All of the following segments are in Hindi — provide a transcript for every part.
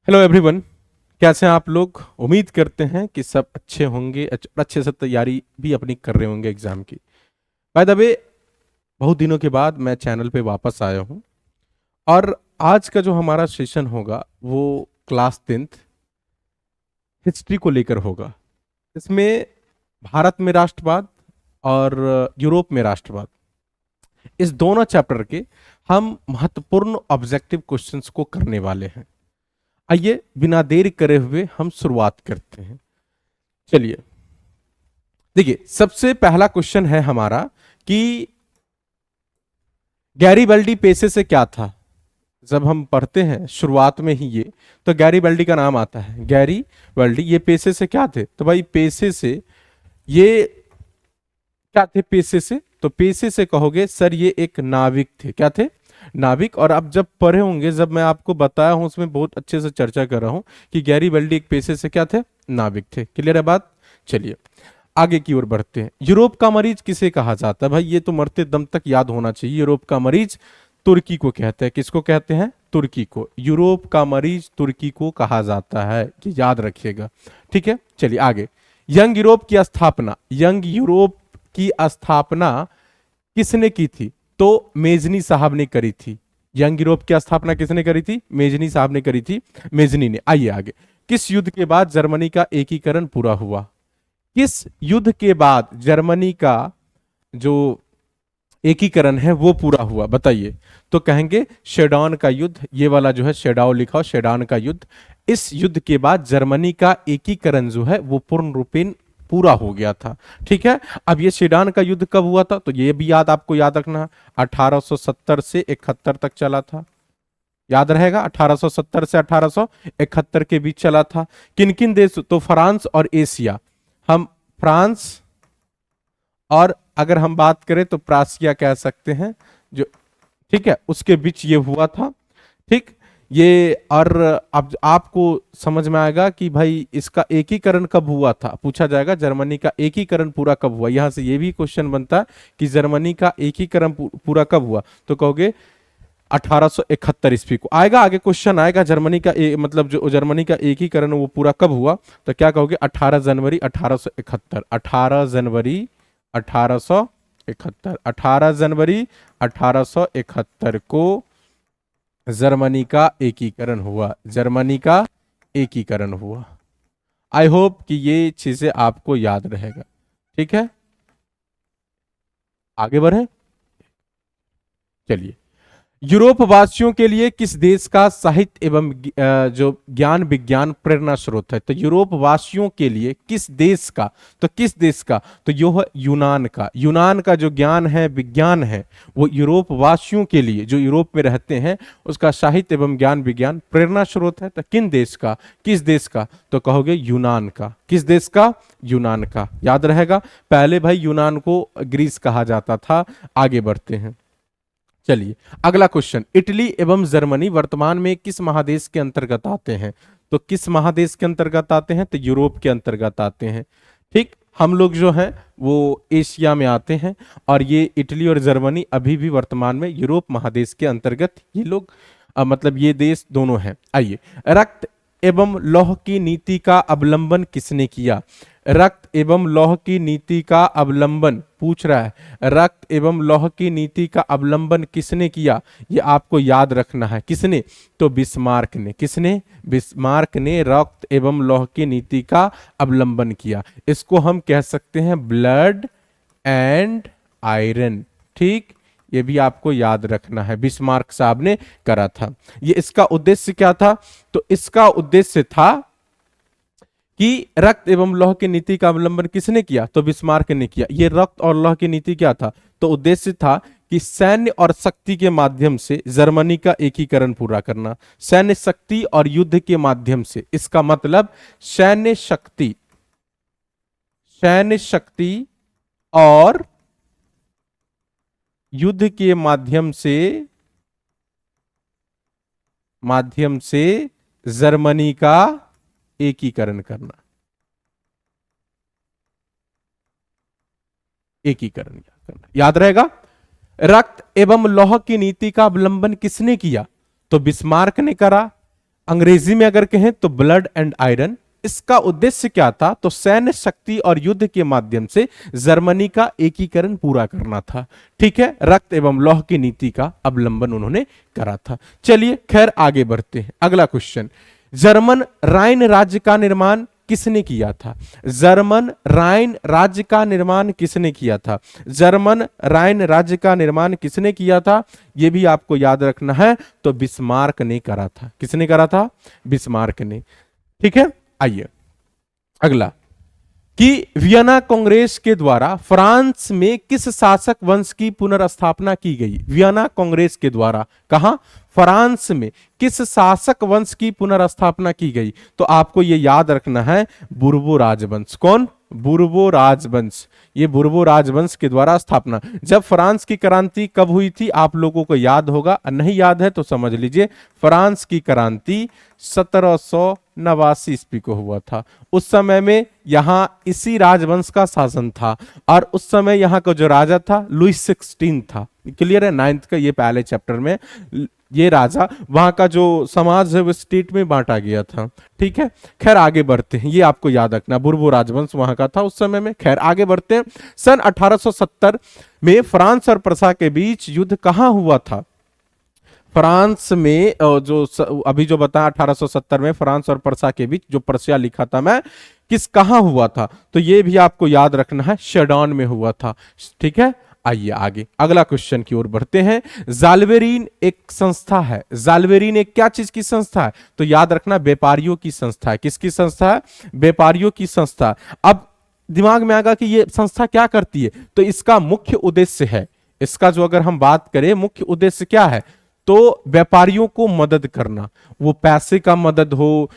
Hello everyone. कैसे हैं आप लोग? उम्मीद करते हैं कि सब अच्छे होंगे, अच्छे से तैयारी भी अपनी कर रहे होंगे एग्जाम की। बाय द वे, बहुत दिनों के बाद मैं चैनल पे वापस आया हूं और आज का जो हमारा सेशन होगा वो क्लास 10th हिस्ट्री को लेकर होगा। इसमें भारत में राष्ट्रवाद और यूरोप में राष्ट्रवाद, इस दोनों चैप्टर के हम महत्वपूर्ण ऑब्जेक्टिव क्वेश्चंस को करने वाले हैं। आइए बिना देरी करे हुए हम शुरुआत करते हैं। चलिए, देखिए सबसे पहला क्वेश्चन है हमारा कि गैरीबल्डी पेशे से क्या था। जब हम पढ़ते हैं शुरुआत में ही ये, तो गैरीबल्डी का नाम आता है। गैरीबल्डी ये पेशे से क्या थे? तो भाई पेशे से ये क्या थे? पेशे से, तो पेशे से कहोगे सर ये एक नाविक थे। क्या थे? नाविक। और आप जब पढ़े होंगे, जब मैं आपको बताया हूं उसमें बहुत अच्छे से चर्चा कर रहा हूं कि गैरीबल्डी एक पेशे से क्या थे? नाविक थे। क्लियर है बात? चलिए आगे की ओर बढ़ते हैं। यूरोप का मरीज किसे कहा जाता है? भाई ये तो मरते दम तक याद होना चाहिए। यूरोप का मरीज तुर्की को कहते हैं। किसको कहते हैं? तुर्की को। यूरोप का मरीज तुर्की को कहा जाता है, ये याद रखिएगा। ठीक है, चलिए आगे। यंग यूरोप की स्थापना, यंग यूरोप की स्थापना किसने की थी? तो मेजनी साहब ने करी थी। यंग यूरोप की स्थापना किसने करी थी? मेजनी साहब ने करी थी, मेजनी ने। आइए आगे। किस युद्ध के बाद जर्मनी का एकीकरण पूरा हुआ? किस युद्ध के बाद जर्मनी का जो एकीकरण है वो पूरा हुआ? बताइए। तो कहेंगे शेडॉन का युद्ध। ये वाला जो है शेडाओ लिखा हो, शेडॉन का युद्ध। इस युद्ध के बाद जर्मनी का एकीकरण जो है वो पूर्ण रूपेण पूरा हो गया था। ठीक है, अब ये शेडान का युद्ध कब हुआ था? तो ये भी आपको याद रखना है। 1870 से 71 तक चला था। याद रहेगा, 1870 से 1871 के बीच चला था। किन किन देश? तो फ्रांस और एशिया। हम फ्रांस और अगर हम बात करें तो प्रासिया कह सकते हैं जो, ठीक है, उसके बीच ये हुआ था। ठीक, ये और अब आपको समझ में आएगा कि भाई इसका एकीकरण कब हुआ था, पूछा जाएगा। जर्मनी का एकीकरण पूरा कब हुआ? यहां से ये भी क्वेश्चन बनता है कि जर्मनी का एकीकरण पूरा कब हुआ? तो कहोगे 1871 ईस्वी को। आएगा आगे क्वेश्चन आएगा, जर्मनी का मतलब जो जर्मनी का एकीकरण वो पूरा कब हुआ? तो क्या कहोगे? 18 जनवरी 1871। 18 जनवरी 1871। 18 जनवरी 1871 को जर्मनी का एकीकरण हुआ। जर्मनी का एकीकरण हुआ। आई होप कि ये चीजें आपको याद रहेगा। ठीक है, आगे बढ़े। चलिए, यूरोप वासियों के लिए किस देश का साहित्य एवं जो ज्ञान विज्ञान प्रेरणा स्रोत है? तो यूरोप वासियों के लिए किस देश का? तो किस देश का? तो यो है यूनान का। यूनान का जो ज्ञान है विज्ञान है वो यूरोप वासियों के लिए, जो यूरोप में रहते हैं, उसका साहित्य एवं ज्ञान विज्ञान प्रेरणा स्रोत है। तो किन देश का? किस देश का? तो कहोगे यूनान का। किस देश का? यूनान का। याद रहेगा। पहले भाई यूनान को ग्रीस कहा जाता था। आगे बढ़ते हैं। चलिए अगला क्वेश्चन। इटली एवं जर्मनी वर्तमान में किस महादेश के अंतर्गत आते हैं? तो किस महादेश के अंतर्गत आते हैं? तो यूरोप के अंतर्गत आते हैं। ठीक, हम लोग जो हैं वो एशिया में आते हैं और ये इटली और जर्मनी अभी भी वर्तमान में यूरोप महादेश के अंतर्गत ये लोग मतलब ये देश दोनों हैं। आइए, रक्त एवं लौह की नीति का अवलंबन किसने किया? रक्त एवं लौह की नीति का अवलंबन पूछ रहा है। रक्त एवं लौह की नीति का अवलंबन किसने किया? ये आपको याद रखना है। किसने? तो बिस्मार्क ने। किसने? बिस्मार्क ने रक्त एवं लौह की नीति का अवलंबन किया। इसको हम कह सकते हैं ब्लड एंड आयरन। ठीक, ये भी आपको याद रखना है, बिस्मार्क साहब ने करा था। ये इसका उद्देश्य क्या था? तो इसका उद्देश्य था कि रक्त एवं लौह की नीति का अवलंबन किसने किया? तो बिस्मार्क ने किया। ये रक्त और लौह की नीति क्या था? तो उद्देश्य था कि सैन्य और शक्ति के माध्यम से जर्मनी का एकीकरण पूरा करना। सैन्य शक्ति और युद्ध के माध्यम से, इसका मतलब सैन्य शक्ति, सैन्य शक्ति और युद्ध के माध्यम से जर्मनी का एकीकरण करना। एकीकरण करना याद रहेगा। रक्त एवं लौह की नीति का अवलंबन किसने किया? तो बिस्मार्क ने करा। अंग्रेजी में अगर कहें तो ब्लड एंड आयरन। इसका उद्देश्य क्या था? तो सैन्य शक्ति और युद्ध के माध्यम से जर्मनी का एकीकरण पूरा करना था। ठीक है, रक्त एवं लौह की नीति का अवलंबन उन्होंने करा था। चलिए खैर आगे बढ़ते हैं। अगला क्वेश्चन, जर्मन राइन राज्य का निर्माण किसने किया था? जर्मन राइन राज्य का निर्माण किसने किया था? जर्मन राइन राज्य का निर्माण किसने किया था? यह भी आपको याद रखना है। तो बिस्मार्क ने करा था। किसने करा था? बिस्मार्क ने। ठीक है, आइए अगला, कि वियना कांग्रेस के द्वारा फ्रांस में किस शासक वंश की पुनर्स्थापना की गई? वियना कांग्रेस के द्वारा कहां? फ्रांस में किस शासक वंश की पुनर्स्थापना की गई? तो आपको यह याद रखना है, बुर्बो राजवंश। कौन? बुर्बो राजवंश। ये बुर्बो राजवंश के द्वारा स्थापना। जब फ्रांस की क्रांति कब हुई थी आप लोगों को याद होगा, नहीं याद है तो समझ लीजिए। फ्रांस की क्रांति 1789 ईस्वी को हुआ था। उस समय में यहां इसी राजवंश का शासन था और उस समय यहां का जो राजा था लुई 16 था। क्लियर है? 9th का ये पहले चैप्टर में ये राजा, वहां का जो समाज है वो स्टेट में बांटा गया था। ठीक है, खैर आगे बढ़ते हैं। ये आपको याद रखना, बुर्बो राजवंश वहां का था उस समय में। खैर आगे बढ़ते हैं। सन 1870 में फ्रांस और प्रसा के बीच युद्ध कहां हुआ था? फ्रांस में जो अभी जो बताया 1870 में फ्रांस और प्रसा के बीच, जो पर्सिया लिखा था मैं, कहां हुआ था? तो ये भी आपको याद रखना है, सेडॉन में हुआ था। ठीक है, आइए आगे अगला क्वेश्चन की ओर बढ़ते हैं। जाल्वेरिन एक संस्था है। जाल्वेरिन एक क्या चीज की संस्था है? तो याद रखना, व्यापारियों की संस्था है। किसकी संस्था है? व्यापारियों की संस्था। अब दिमाग में आएगा कि ये संस्था क्या करती है? तो इसका मुख्य उद्देश्य है, इसका जो अगर हम बात करें मुख्य उद्देश्य क्या है, तो व्यापारियों को मदद करना। वो पैसे का मदद हो,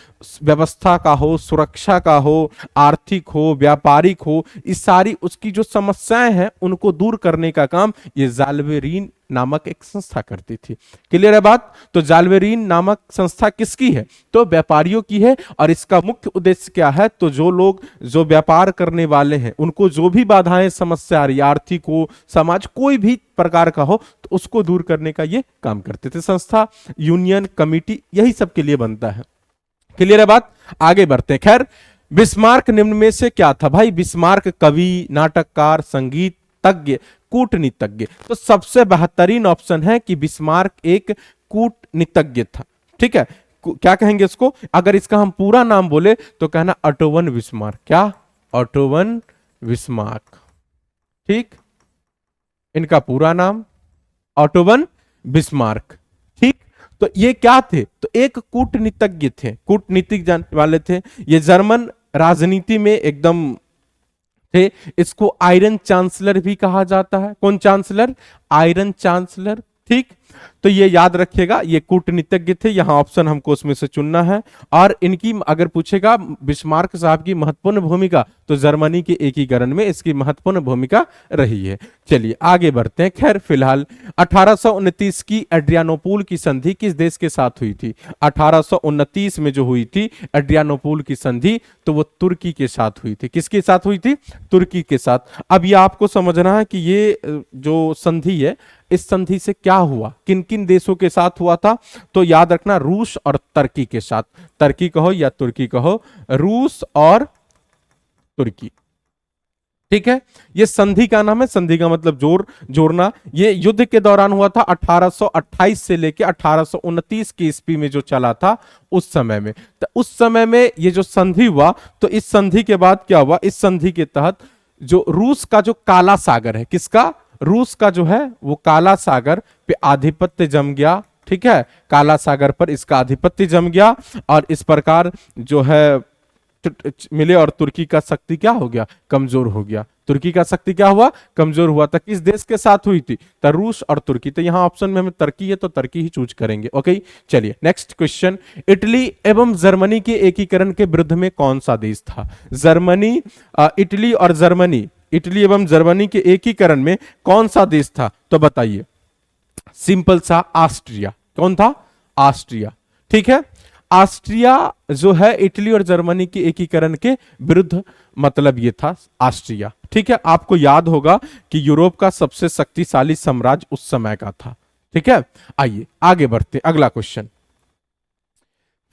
व्यवस्था का हो, सुरक्षा का हो, आर्थिक हो, व्यापारिक हो, इस सारी उसकी जो समस्याएं हैं उनको दूर करने का काम ये जाल्वेरिन नामक एक संस्था करती थी। क्लियर है बात? तो जाल्वेरिन नामक संस्था किसकी है? तो व्यापारियों की है। और इसका मुख्य उद्देश्य क्या है? तो जो लोग जो व्यापार करने वाले हैं उनको जो भी बाधाएं समस्या आ रही, आर्थिक हो, समाज कोई भी प्रकार का हो, तो उसको दूर करने का ये काम करते थे। संस्था, यूनियन, कमिटी, यही सब के लिए बनता है। क्लियर है बात? आगे बढ़ते हैं। खैर, बिस्मार्क निम्न में से क्या था? भाई बिस्मार्क कवि, नाटककार, संगीत तज्ञ, कूटनीतिज्ञ। तो सबसे बेहतरीन ऑप्शन है कि बिस्मार्क एक कूटनीतिज्ञ था। ठीक है, क्या कहेंगे इसको? अगर इसका हम पूरा नाम बोले तो कहना ऑटोवन बिस्मार्क। क्या? Otto von Bismarck. ठीक, इनका पूरा नाम ऑटोवन बिस्मार्क। ठीक, तो ये क्या थे? तो एक कूटनीतिज्ञ थे, कूटनीतिक जानने वाले थे। ये जर्मन राजनीति में एकदम थे। इसको आयरन चांसलर भी कहा जाता है। कौन चांसलर? Iron chancellor. ठीक, तो ये याद रखिएगा, ये कूटनीतिज्ञ थे। यहां ऑप्शन हमको उसमें से चुनना है। और इनकी अगर पूछेगा बिस्मार्क साहब की महत्वपूर्ण भूमिका, तो जर्मनी के एकीकरण में इसकी महत्वपूर्ण भूमिका रही है। चलिए आगे बढ़ते हैं। खैर फिलहाल 1829 की एड्रियानोपोल की संधि किस देश के साथ हुई थी? 1829 में जो हुई थी एड्रियानोपोल की संधि, तो वो तुर्की के साथ हुई थी। किसके साथ हुई थी? तुर्की के साथ। अब ये आपको समझना है कि ये जो संधि है, इस संधि से क्या हुआ, किन किन देशों के साथ हुआ था? तो याद रखना, रूस और तुर्की के साथ। तुर्की कहो या तुर्की कहो, रूस और तुर्की। ठीक है, ये संधि का नाम है। संधि का मतलब जोड़ना। ये युद्ध के दौरान हुआ था 1828 से लेके 1829 की ईस्वी में जो चला था उस समय में। तो उस समय में ये जो संधि हुआ, तो इस संधि के बाद क्या हुआ? इस संधि के तहत जो रूस का जो काला सागर है, किसका? रूस का जो है वो काला सागर पे आधिपत्य जम गया। ठीक है, काला सागर पर इसका आधिपत्य जम गया और इस प्रकार जो है मिले और तुर्की का शक्ति क्या हो गया? कमजोर हो गया। तुर्की का शक्ति क्या हुआ? कमजोर हुआ। तो किस देश के साथ हुई थी? तो रूस और तुर्की। तो यहां ऑप्शन में हमें तुर्की है तो तुर्की ही चूज करेंगे। ओके, चलिए नेक्स्ट क्वेश्चन। इटली एवं जर्मनी के एकीकरण के विरुद्ध में कौन सा देश था? जर्मनी, इटली और जर्मनी, इटली एवं जर्मनी के एकीकरण में कौन सा देश था? तो बताइए। सिंपल सा, ऑस्ट्रिया। कौन था? ऑस्ट्रिया। ठीक है, ऑस्ट्रिया जो है इटली और जर्मनी के एकीकरण के विरुद्ध, मतलब ये था ऑस्ट्रिया। ठीक है, आपको याद होगा कि यूरोप का सबसे शक्तिशाली साम्राज्य उस समय का था। ठीक है, आइए आगे बढ़ते। अगला क्वेश्चन,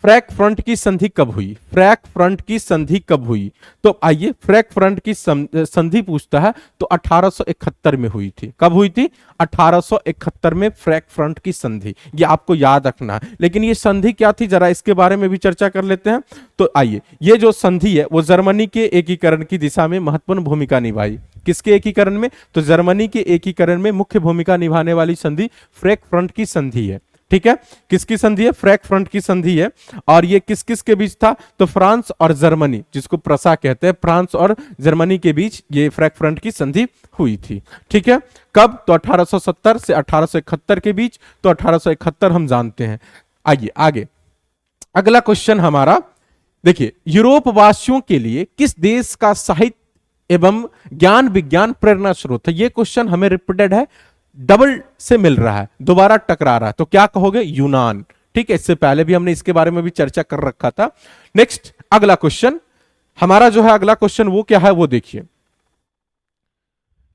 फ्रैंकफर्ट की संधि कब हुई? फ्रैंकफर्ट की संधि कब हुई? तो आइए, फ्रैंकफर्ट की संधि पूछता है तो 1871 में हुई थी। कब हुई थी? 1871 में फ्रैंकफर्ट की संधि, ये आपको याद रखना है। लेकिन ये संधि क्या थी, जरा इसके बारे में भी चर्चा कर लेते हैं। तो आइए, ये जो संधि है वो जर्मनी के एकीकरण की दिशा में महत्वपूर्ण भूमिका निभाई। किसके एकीकरण में? तो जर्मनी के एकीकरण में मुख्य भूमिका निभाने वाली संधि फ्रैंकफर्ट की संधि है। ठीक है, किसकी संधि है? फ्रैंकफर्ट की संधि है। और ये किस किस के बीच था? तो फ्रांस और जर्मनी, जिसको प्रसा कहते हैं, फ्रांस और जर्मनी के बीच ये फ्रैंकफर्ट की संधि हुई थी। ठीक है, कब? तो 1870 से 1871 के बीच। तो 1871 हम जानते हैं। आइए आगे, अगला क्वेश्चन हमारा देखिए, यूरोप वासियों के लिए किस देश का साहित्य एवं ज्ञान विज्ञान प्रेरणा स्रोत है? ये क्वेश्चन हमें रिपीटेड है, डबल से मिल रहा है, दोबारा टकरा रहा है। तो क्या कहोगे? यूनान। ठीक है, इससे पहले भी हमने इसके बारे में भी चर्चा कर रखा था। नेक्स्ट, अगला क्वेश्चन हमारा जो है, अगला क्वेश्चन वो क्या है वो देखिए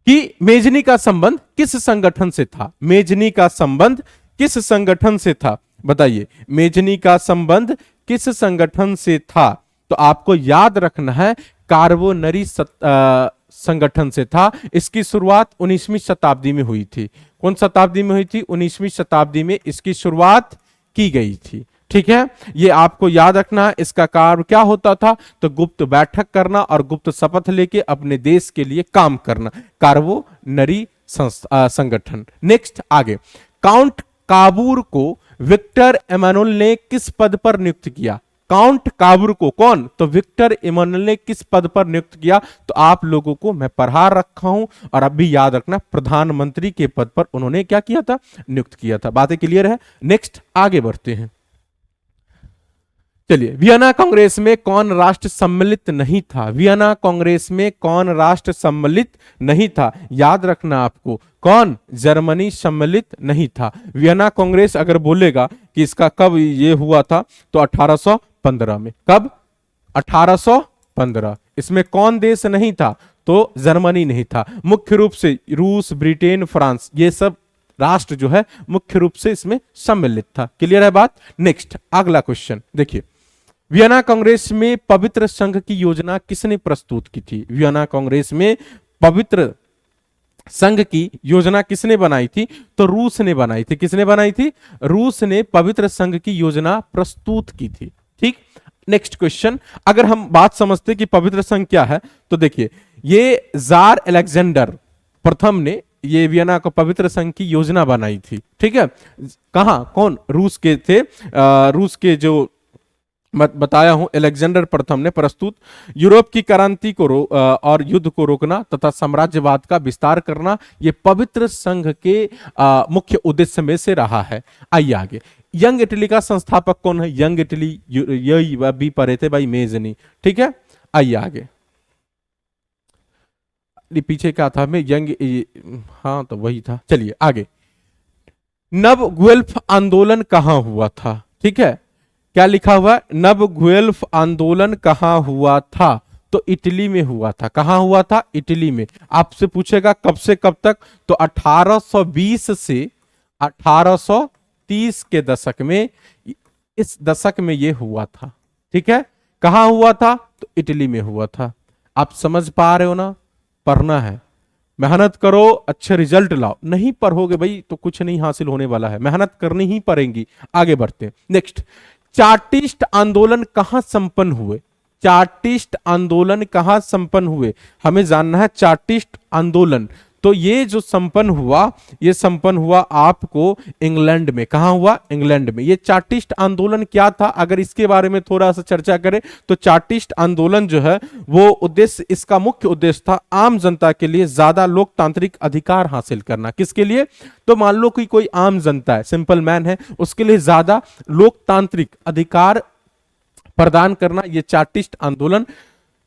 कि मेजनी का संबंध किस संगठन से था? मेजनी का संबंध किस संगठन से था? बताइए, मेजनी का संबंध किस संगठन से था? तो आपको याद रखना है, कार्बोनरी संगठन से था। इसकी शुरुआत 19वीं शताब्दी में हुई थी। कौन शताब्दी में हुई थी? 19वीं शताब्दी में इसकी शुरुआत की गई थी। ठीक है, ये आपको याद रखना है। इसका कार्य क्या होता था? तो गुप्त बैठक करना और गुप्त शपथ लेके अपने देश के लिए काम करना, कार्बोनरी संगठन। नेक्स्ट आगे, काउंट काबूर को विक्टर एमानुएल ने किस पद पर नियुक्त किया? काउंट काबूर को कौन? तो विक्टर इमानुएल ने किस पद पर नियुक्त किया? तो आप लोगों को मैं पढ़ा रखा हूं और अब भी याद रखना, प्रधानमंत्री के पद पर उन्होंने क्या किया था? नियुक्त किया था। बातें क्लियर है? नेक्स्ट आगे बढ़ते हैं। चलिए, वियना कांग्रेस में कौन राष्ट्र सम्मिलित नहीं था? वियना कांग्रेस में कौन राष्ट्र सम्मिलित नहीं था? याद रखना आपको, कौन? जर्मनी सम्मिलित नहीं था। वियना कांग्रेस अगर बोलेगा कि इसका कब ये हुआ था, तो 1815 में। कब? 1815। इसमें कौन देश नहीं था? तो जर्मनी नहीं था। मुख्य रूप से रूस, ब्रिटेन, फ्रांस, ये सब राष्ट्र जो है मुख्य रूप से इसमें सम्मिलित था। क्लियर है बात? नेक्स्ट अगला क्वेश्चन देखिए, वियना कांग्रेस में पवित्र संघ की योजना किसने प्रस्तुत की थी? वियना कांग्रेस में पवित्र संघ की योजना किसने बनाई थी? तो रूस ने बनाई थी। किसने बनाई थी? रूस ने पवित्र संघ की योजना प्रस्तुत की थी। ठीक, नेक्स्ट क्वेश्चन, अगर हम बात समझते कि पवित्र संघ क्या है, तो देखिए, ये जार अलेक्जेंडर प्रथम ने ये वियना का पवित्र संघ की योजना बनाई थी। ठीक है, कहां? कौन? रूस के थे। रूस के जो बताया हूं, अलेक्जेंडर प्रथम ने प्रस्तुत। यूरोप की क्रांति को और युद्ध को रोकना तथा साम्राज्यवाद का विस्तार करना, यह पवित्र संघ के मुख्य उद्देश्य में से रहा है। आइए आगे, यंग इटली का संस्थापक कौन है? यंग इटली, यही भी पढ़े थे भाई, मेजनी। ठीक है, आइए आगे, पीछे क्या था मैं, यंग, हाँ तो वही था। चलिए आगे, नव गुएल्फ आंदोलन कहां हुआ था? ठीक है, क्या लिखा हुआ? नव गुएल्फ आंदोलन कहां हुआ था? तो इटली में हुआ था। कहां हुआ था? इटली में। आपसे पूछेगा कब से कब तक, तो 1820 से 1830 के दशक में, इस दशक में यह हुआ था। ठीक है, कहां हुआ था? तो इटली में हुआ था। आप समझ पा रहे हो ना? पढ़ना है, मेहनत करो, अच्छे रिजल्ट लाओ। नहीं पढ़ोगे भाई तो कुछ नहीं हासिल होने वाला है, मेहनत करनी ही पड़ेगी। आगे बढ़ते हैं। नेक्स्ट, चार्टिस्ट आंदोलन कहां संपन्न हुए? चार्टिस्ट आंदोलन कहां संपन्न हुए? हमें जानना है चार्टिस्ट आंदोलन। तो ये जो संपन्न हुआ, ये संपन्न हुआ आपको इंग्लैंड में। कहां हुआ? इंग्लैंड में। ये चार्टिस्ट आंदोलन क्या था, अगर इसके बारे में थोड़ा सा चर्चा करें, तो चार्टिस्ट आंदोलन जो है वो उद्देश्य, इसका मुख्य उद्देश्य था आम जनता के लिए ज्यादा लोकतांत्रिक अधिकार हासिल करना। किसके लिए? तो मान लो कि कोई आम जनता है, सिंपल मैन है, उसके लिए ज्यादा लोकतांत्रिक अधिकार प्रदान करना, ये चार्टिस्ट आंदोलन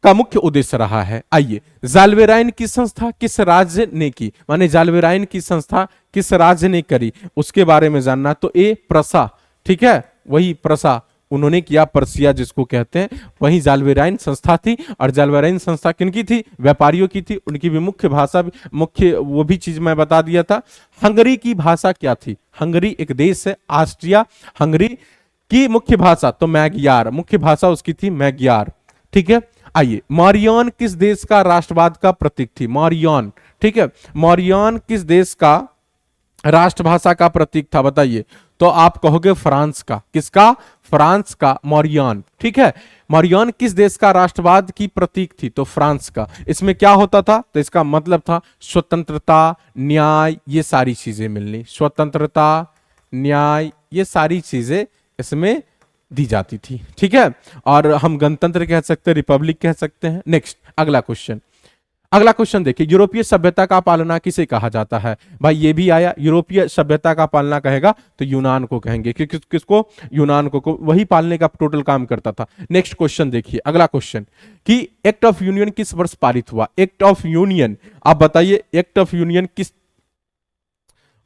का मुख्य उद्देश्य रहा है। आइए, जाल्वेराइन की संस्था किस राज्य ने की? माने जाल्वेराइन की संस्था किस राज्य ने करी, उसके बारे में जानना। तो ए प्रसा, ठीक है, वही प्रसा उन्होंने किया, पर्सिया जिसको कहते हैं, वही जाल्वेराइन संस्था थी। और जाल्वेराइन संस्था किनकी थी? व्यापारियों की थी। उनकी भी मुख्य भाषा, मुख्य वो भी चीज मैं बता दिया था। हंगरी की भाषा क्या थी? हंगरी एक देश है, ऑस्ट्रिया हंगरी की मुख्य भाषा, तो मैग्यार, मुख्य भाषा उसकी थी मैग्यार। ठीक है, आइए, मौर्यान किस देश का राष्ट्रवाद का प्रतीक थी? मौर्यान, ठीक है, मौर्यान किस देश का राष्ट्रभाषा का प्रतीक था? बताइए। तो आप कहोगे फ्रांस का। किसका? फ्रांस का मौर्यान। ठीक है, मौर्यान किस देश का राष्ट्रवाद की प्रतीक थी? तो फ्रांस का। इसमें क्या होता था? तो इसका मतलब था स्वतंत्रता, न्याय, ये सारी चीजें मिलनी। स्वतंत्रता, न्याय, ये सारी चीजें इसमें दी जाती थी। ठीक है, और हम गणतंत्र कह सकते हैं, रिपब्लिक कह सकते हैं। नेक्स्ट, अगला क्वेश्चन। अगला क्वेश्चन देखिए, यूरोपीय सभ्यता का पालना किसे कहा जाता है? भाई ये भी आया, यूरोपीय सभ्यता का पालना कहेगा तो यूनान को कहेंगे। किसको? यूनान को वही पालने का टोटल काम करता था। नेक्स्ट क्वेश्चन देखिए, अगला क्वेश्चन कि एक्ट ऑफ यूनियन किस वर्ष पारित हुआ? एक्ट ऑफ यूनियन, आप बताइए, एक्ट ऑफ यूनियन किस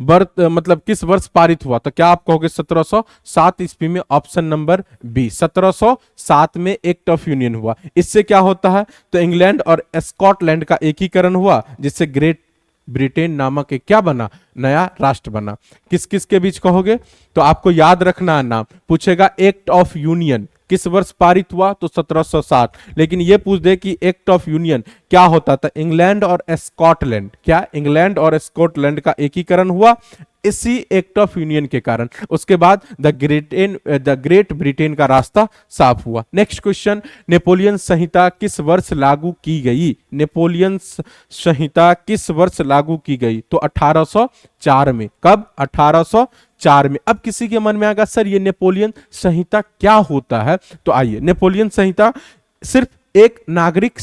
मतलब किस वर्ष पारित हुआ? तो क्या आप कहोगे 1707 ईस्वी में, ऑप्शन नंबर बी, 1707 में एक्ट ऑफ यूनियन हुआ। इससे क्या होता है? तो इंग्लैंड और स्कॉटलैंड का एकीकरण हुआ, जिससे ग्रेट ब्रिटेन नामक एक क्या बना? नया राष्ट्र बना। किस किस के बीच कहोगे? तो आपको याद रखना है नाम, पूछेगा एक्ट ऑफ यूनियन किस वर्ष पारित हुआ? तो 1707। लेकिन यह पूछ दे कि एक्ट ऑफ यूनियन क्या होता था? इंग्लैंड और स्कॉटलैंड, क्या इंग्लैंड और स्कॉटलैंड का एकीकरण हुआ इसी एक्ट ऑफ यूनियन के कारण। उसके बाद द ग्रेट ब्रिटेन का रास्ता साफ हुआ। नेक्स्ट क्वेश्चन, नेपोलियन संहिता किस वर्ष लागू की गई? नेपोलियन संहिता किस वर्ष लागू की गई? तो 1804 में। कब? 1804 में। अब किसी के मन में आएगा सर ये नेपोलियन संहिता क्या होता है? तो आइए, नेपोलियन संहिता सिर्फ एक नागरिक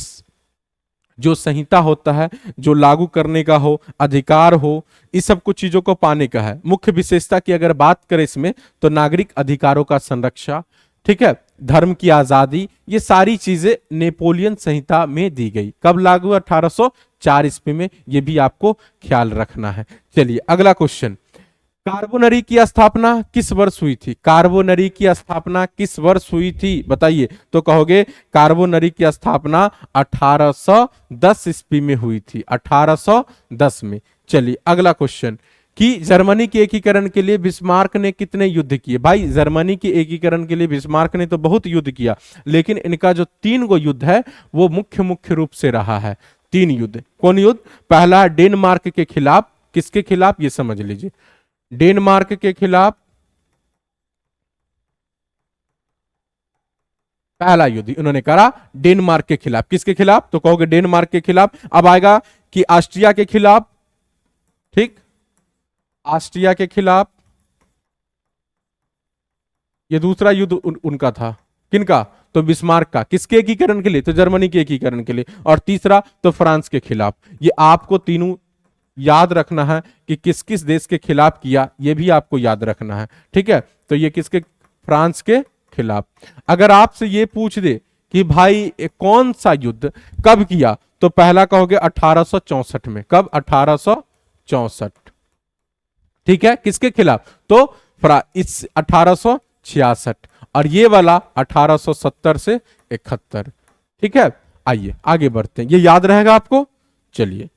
जो संहिता होता है, जो लागू करने का हो, अधिकार हो, इस सब कुछ चीजों को पाने का है। मुख्य विशेषता की अगर बात करें इसमें, तो नागरिक अधिकारों का संरक्षण, ठीक है, धर्म की आजादी, ये सारी चीजें नेपोलियन संहिता में दी गई। कब लागू? 1804 ईस्वी में। ये भी आपको ख्याल रखना है। चलिए अगला क्वेश्चन, कार्बोनरी की स्थापना किस वर्ष हुई थी? कार्बोनरी की स्थापना किस वर्ष हुई थी? बताइए। तो कहोगे कार्बोनरी की स्थापना 1810 ईस्वी में हुई थी, 1810 में। चलिए अगला क्वेश्चन कि जर्मनी के एकीकरण के लिए बिस्मार्क ने कितने युद्ध किए? भाई जर्मनी के एकीकरण के लिए बिस्मार्क ने तो बहुत युद्ध किया, लेकिन इनका जो 3 गो युद्ध है वो मुख्य रूप से रहा है। 3 युद्ध। कौन युद्ध? पहला डेनमार्क के खिलाफ। किसके खिलाफ? ये समझ लीजिए, डेनमार्क के खिलाफ पहला युद्ध उन्होंने करा, डेनमार्क के खिलाफ। किसके खिलाफ? तो कहोगे डेनमार्क के खिलाफ। अब आएगा कि ऑस्ट्रिया के खिलाफ, ठीक, ऑस्ट्रिया के खिलाफ। ये दूसरा युद्ध उनका था। किनका? तो बिस्मार्क का। किसके एकीकरण के लिए? तो जर्मनी के एकीकरण के लिए। और तीसरा तो फ्रांस के खिलाफ। ये आपको तीनों याद रखना है कि किस किस देश के खिलाफ किया, ये भी आपको याद रखना है। ठीक है, तो ये किसके? फ्रांस के खिलाफ। अगर आपसे ये पूछ दे कि भाई कौन सा युद्ध कब किया, तो पहला कहोगे 1864 में। कब? 1864। ठीक है, किसके खिलाफ? तो इस 1866। और ये वाला 1870 से 71। ठीक है, आइए आगे बढ़ते हैं, ये याद रहेगा आपको। चलिए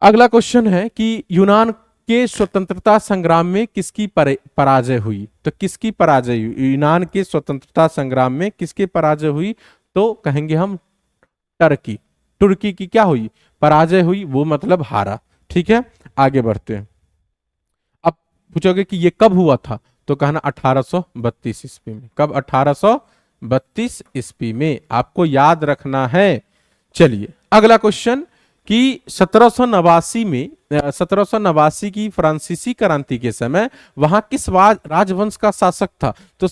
अगला क्वेश्चन है कि यूनान के स्वतंत्रता संग्राम में किसकी पराजय हुई? तो किसकी पराजय हुई? यूनान के स्वतंत्रता संग्राम में किसकी पराजय हुई? तो कहेंगे हम तुर्की की क्या हुई? पराजय हुई, वो मतलब हारा। ठीक है, आगे बढ़ते हैं। अब पूछोगे कि ये कब हुआ था? तो कहना 1832 ईस्वी में। कब? 1832 ईस्वी में, आपको याद रखना है। चलिए अगला क्वेश्चन कि 1789 की फ्रांसीसी क्रांति के समय वहां किस राजवंश का शासक था? तो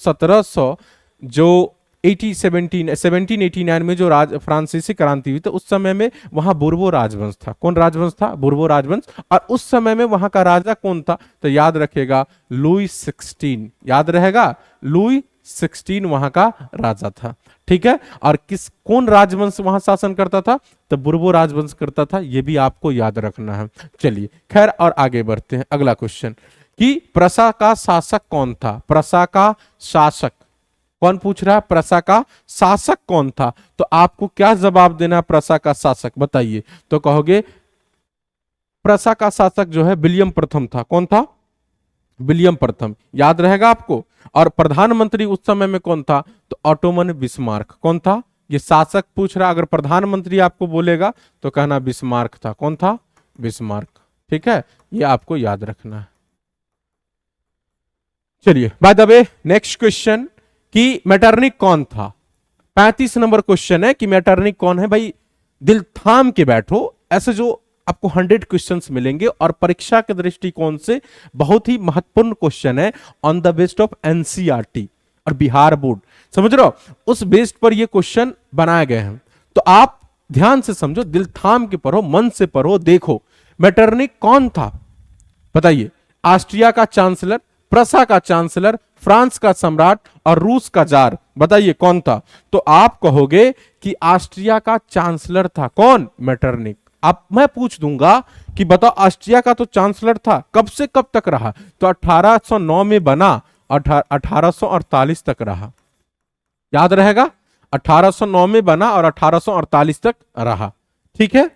1789 में जो फ्रांसीसी क्रांति हुई, तो उस समय में वहां बुर्बो राजवंश था। कौन राजवंश था? बुर्बो राजवंश। और उस समय में वहां का राजा कौन था? तो याद रखेगा लुई 16। याद रहेगा, लुई 16 वहां का राजा था। ठीक है, और कौन राजवंश वहां शासन करता था? तो बुर्बो राजवंश करता था। यह भी आपको याद रखना है। चलिए खैर, और आगे बढ़ते हैं। अगला क्वेश्चन कि प्रसा का शासक कौन था? प्रसा का शासक कौन पूछ रहा है? प्रसा का शासक कौन था? तो आपको क्या जवाब देना? प्रसा का शासक बताइए। तो कहोगे प्रसा का शासक जो है विलियम प्रथम था। कौन था? विलियम प्रथम। याद रहेगा आपको। और प्रधानमंत्री उस समय में कौन था? तो ऑटोमन बिस्मार्क। कौन था? ये शासक पूछ रहा, अगर प्रधानमंत्री आपको बोलेगा तो कहना बिस्मार्क था। कौन था? बिस्मार्क। ठीक है, ये आपको याद रखना है। चलिए, by the way next question कि मेटरनिक कौन था? 35 नंबर क्वेश्चन है कि मेटरनिक कौन है। भाई दिल थाम के बैठो, ऐसे जो आपको 100 क्वेश्चंस मिलेंगे और परीक्षा के दृष्टिकोण से बहुत ही महत्वपूर्ण क्वेश्चन है, on the based of NCERT और बिहार बोर्ड। समझ रहे हो, उस बेस्ड पर ये क्वेश्चन बनाए गए हैं। तो आप ध्यान से समझो, दिल थाम के पढ़ो, मन से पढ़ो। देखो मेटरनिक कौन था बताइए? ऑस्ट्रिया का चांसलर, प्रसा का चांसलर, फ्रांस का सम्राट और रूस का जार। बताइए कौन था? तो आप कहोगे कि ऑस्ट्रिया का चांसलर था। कौन? मेटरनिक। आप मैं पूछ दूंगा कि बताओ ऑस्ट्रिया का तो चांसलर था, कब से कब तक रहा? तो 1809 में बना, 1848 तक रहा। याद रहेगा, 1809 में बना और 1848 तक रहा। ठीक है,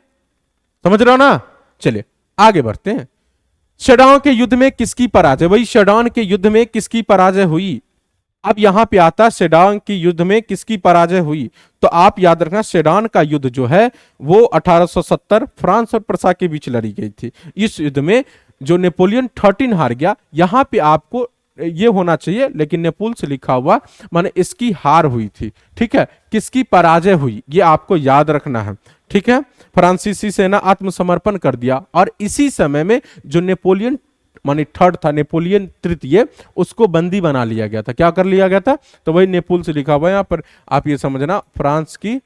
समझ रहे हो ना? चलिए आगे बढ़ते हैं। शडाउन के युद्ध में किसकी पराजय? वही शडाउन के युद्ध में किसकी पराजय हुई? अब यहां पे आता सेडान की युद्ध में किसकी पराजय हुई? तो आप याद रखना, सेडान का युद्ध जो है वो 1870 फ्रांस और प्रसा के बीच लड़ी गई थी। इस युद्ध में जो नेपोलियन 13 हार गया, यहां पे आपको ये होना चाहिए लेकिन नेपोल से लिखा हुआ, माने इसकी हार हुई थी। ठीक है, किसकी पराजय हुई ये आपको याद रखना है। ठीक है, फ्रांसीसी सेना आत्मसमर्पण कर दिया और इसी समय में जो नेपोलियन माने थर्ड था, नेपोलियन तृतीय, उसको बंदी बना लिया गया था। क्या कर लिया गया था? तो वही नेपोल से लिखा हुआ है यहां पर, आप ये समझना। फ्रांस की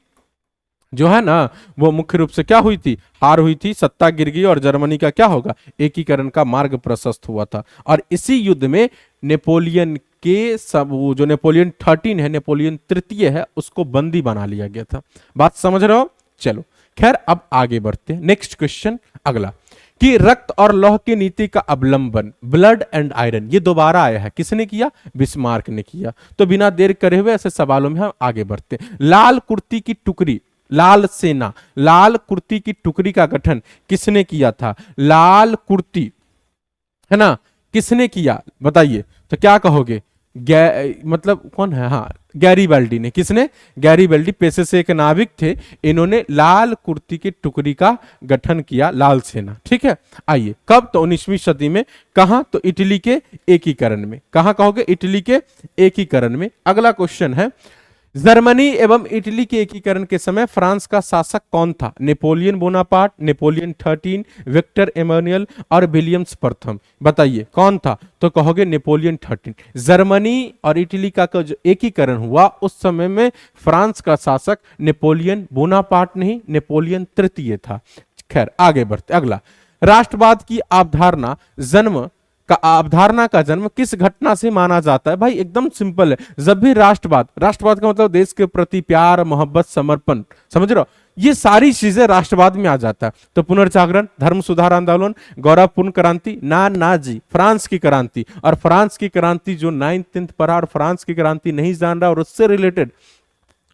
जो है ना वो मुख्य रूप से क्या हुई थी? हार हुई थी, सत्ता गिर गई और जर्मनी का क्या होगा? एकीकरण का मार्ग प्रशस्त हुआ था। और इसी युद्ध में नेपोलियन के सब वो जो नेपोलियन 13 है, नेपोलियन तृतीय है, उसको बंदी बना लिया गया था। बात समझ रहे हो? चलो खैर अब आगे बढ़ते हैं। नेक्स्ट क्वेश्चन अगला कि रक्त और लौह की नीति का अवलंबन, ब्लड एंड आयरन, ये दोबारा आया है। किसने किया? बिस्मार्क ने किया। तो बिना देर करे हुए ऐसे सवालों में हम आगे बढ़ते हैं। लाल कुर्ती की टुकड़ी, लाल सेना, लाल कुर्ती की टुकड़ी का गठन किसने किया था? लाल कुर्ती है ना, किसने किया बताइए? तो क्या कहोगे? मतलब कौन है? हाँ, गैरीबल्डी ने। किसने? गैरीबल्डी पेशे से एक नाविक थे, इन्होंने लाल कुर्ती की टुकड़ी का गठन किया, लाल सेना। ठीक है, आइए कब? तो 19वीं सदी में। कहां? तो इटली के एकीकरण में। कहां कहोगे? इटली के एकीकरण में। अगला क्वेश्चन है, जर्मनी एवं इटली के एकीकरण के समय फ्रांस का शासक कौन था? Napoleon Bonaparte, Napoleon 13, Victor Emmanuel और विलियम्स प्रथम। बताइए कौन था? तो कहोगे नेपोलियन 13। जर्मनी और इटली का जो एकीकरण हुआ उस समय में फ्रांस का शासक नेपोलियन बोनापार्ट नहीं, नेपोलियन तृतीय था। खैर आगे बढ़ते। अगला, राष्ट्रवाद की अवधारणा का जन्म किस घटना से माना जाता है? भाई एकदम सिंपल है। जब भी राष्ट्रवाद का मतलब देश के प्रति प्यार, मोहब्बत, समर्पण, समझ रहे हो, ये सारी चीजें राष्ट्रवाद में आ जाता है। तो पुनर्जागरण, धर्म सुधार आंदोलन, गौरवपूर्ण क्रांति, नाजी, फ्रांस की क्रांति। और फ्रांस की क्रांति जो 9th 10th पढ़ा और फ्रांस की क्रांति नहीं जान रहा और उससे रिलेटेड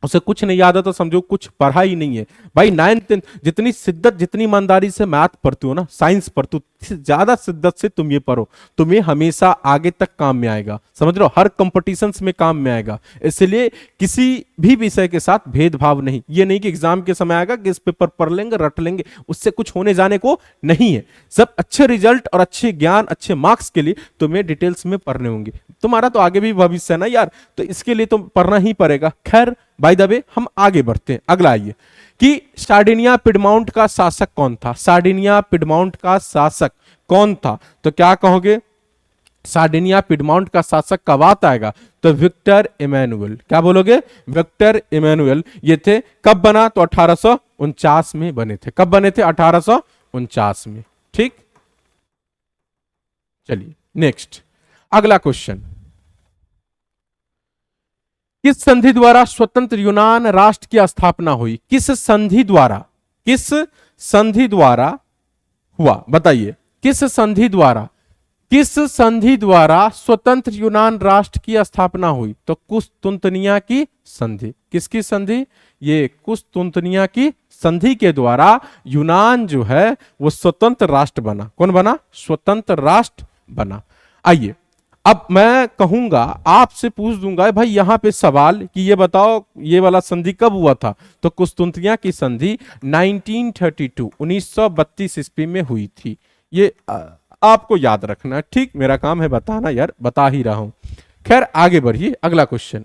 उसे कुछ नहीं याद है तो समझो कुछ पढ़ा ही नहीं है। भाई 9th 10th जितनी शिद्दत, जितनी ईमानदारी से मैथ पढ़ते हो ना, साइंस पढ़ते हो, ज्यादा शिद्दत से तुम ये पढ़ो, तुम्हें हमेशा आगे तक काम में आएगा। समझ रहे हो, हर कंपटीशंस में काम में आएगा। इसलिए किसी भी विषय के साथ भेदभाव नहीं। ये नहीं कि एग्जाम के समय आएगा कि इस पेपर पढ़ लेंगे, रट लेंगे, उससे कुछ होने जाने को नहीं है। सब अच्छे रिजल्ट और अच्छे ज्ञान, अच्छे मार्क्स के लिए तुम्हें डिटेल्स में पढ़ने होंगे। तुम्हारा तो आगे भी भविष्य है ना यार, तो इसके लिए तो पढ़ना ही पड़ेगा। खैर बाय द वे हम आगे बढ़ते हैं। अगला आइए कि सार्डिनिया पिडमाउंट का शासक कौन था? सार्डिनिया पिडमाउंट का शासक कौन था? तो क्या कहोगे? सार्डिनिया पिडमाउंट का शासक कब आता आएगा? तो विक्टर इमैनुअल। क्या बोलोगे? Victor Emmanuel. ये थे, कब बना? तो 1849 में बने थे। कब बने थे? 1849 में। ठीक, चलिए नेक्स्ट अगला क्वेश्चन, किस संधि द्वारा स्वतंत्र यूनान राष्ट्र की स्थापना हुई? किस संधि द्वारा? किस संधि द्वारा हुआ? बताइए किस संधि द्वारा? किस संधि द्वारा स्वतंत्र यूनान राष्ट्र की स्थापना हुई? तो कुस्तुंतनिया की संधि। किसकी संधि? ये कुस्तुंतनिया की संधि के द्वारा यूनान जो है वो स्वतंत्र राष्ट्र बना। कौन बना? स्वतंत्र राष्ट्र बना। आइए अब मैं कहूंगा, आपसे पूछ दूंगा भाई यहां पे सवाल कि ये बताओ ये वाला संधि कब हुआ था, तो कुस्तुंतिया की संधि 1932 1932 ईस्वी में हुई थी। ये आपको याद रखना है, ठीक, मेरा काम है बताना यार, बता ही रहा हूं। खैर आगे बढ़िए, अगला क्वेश्चन,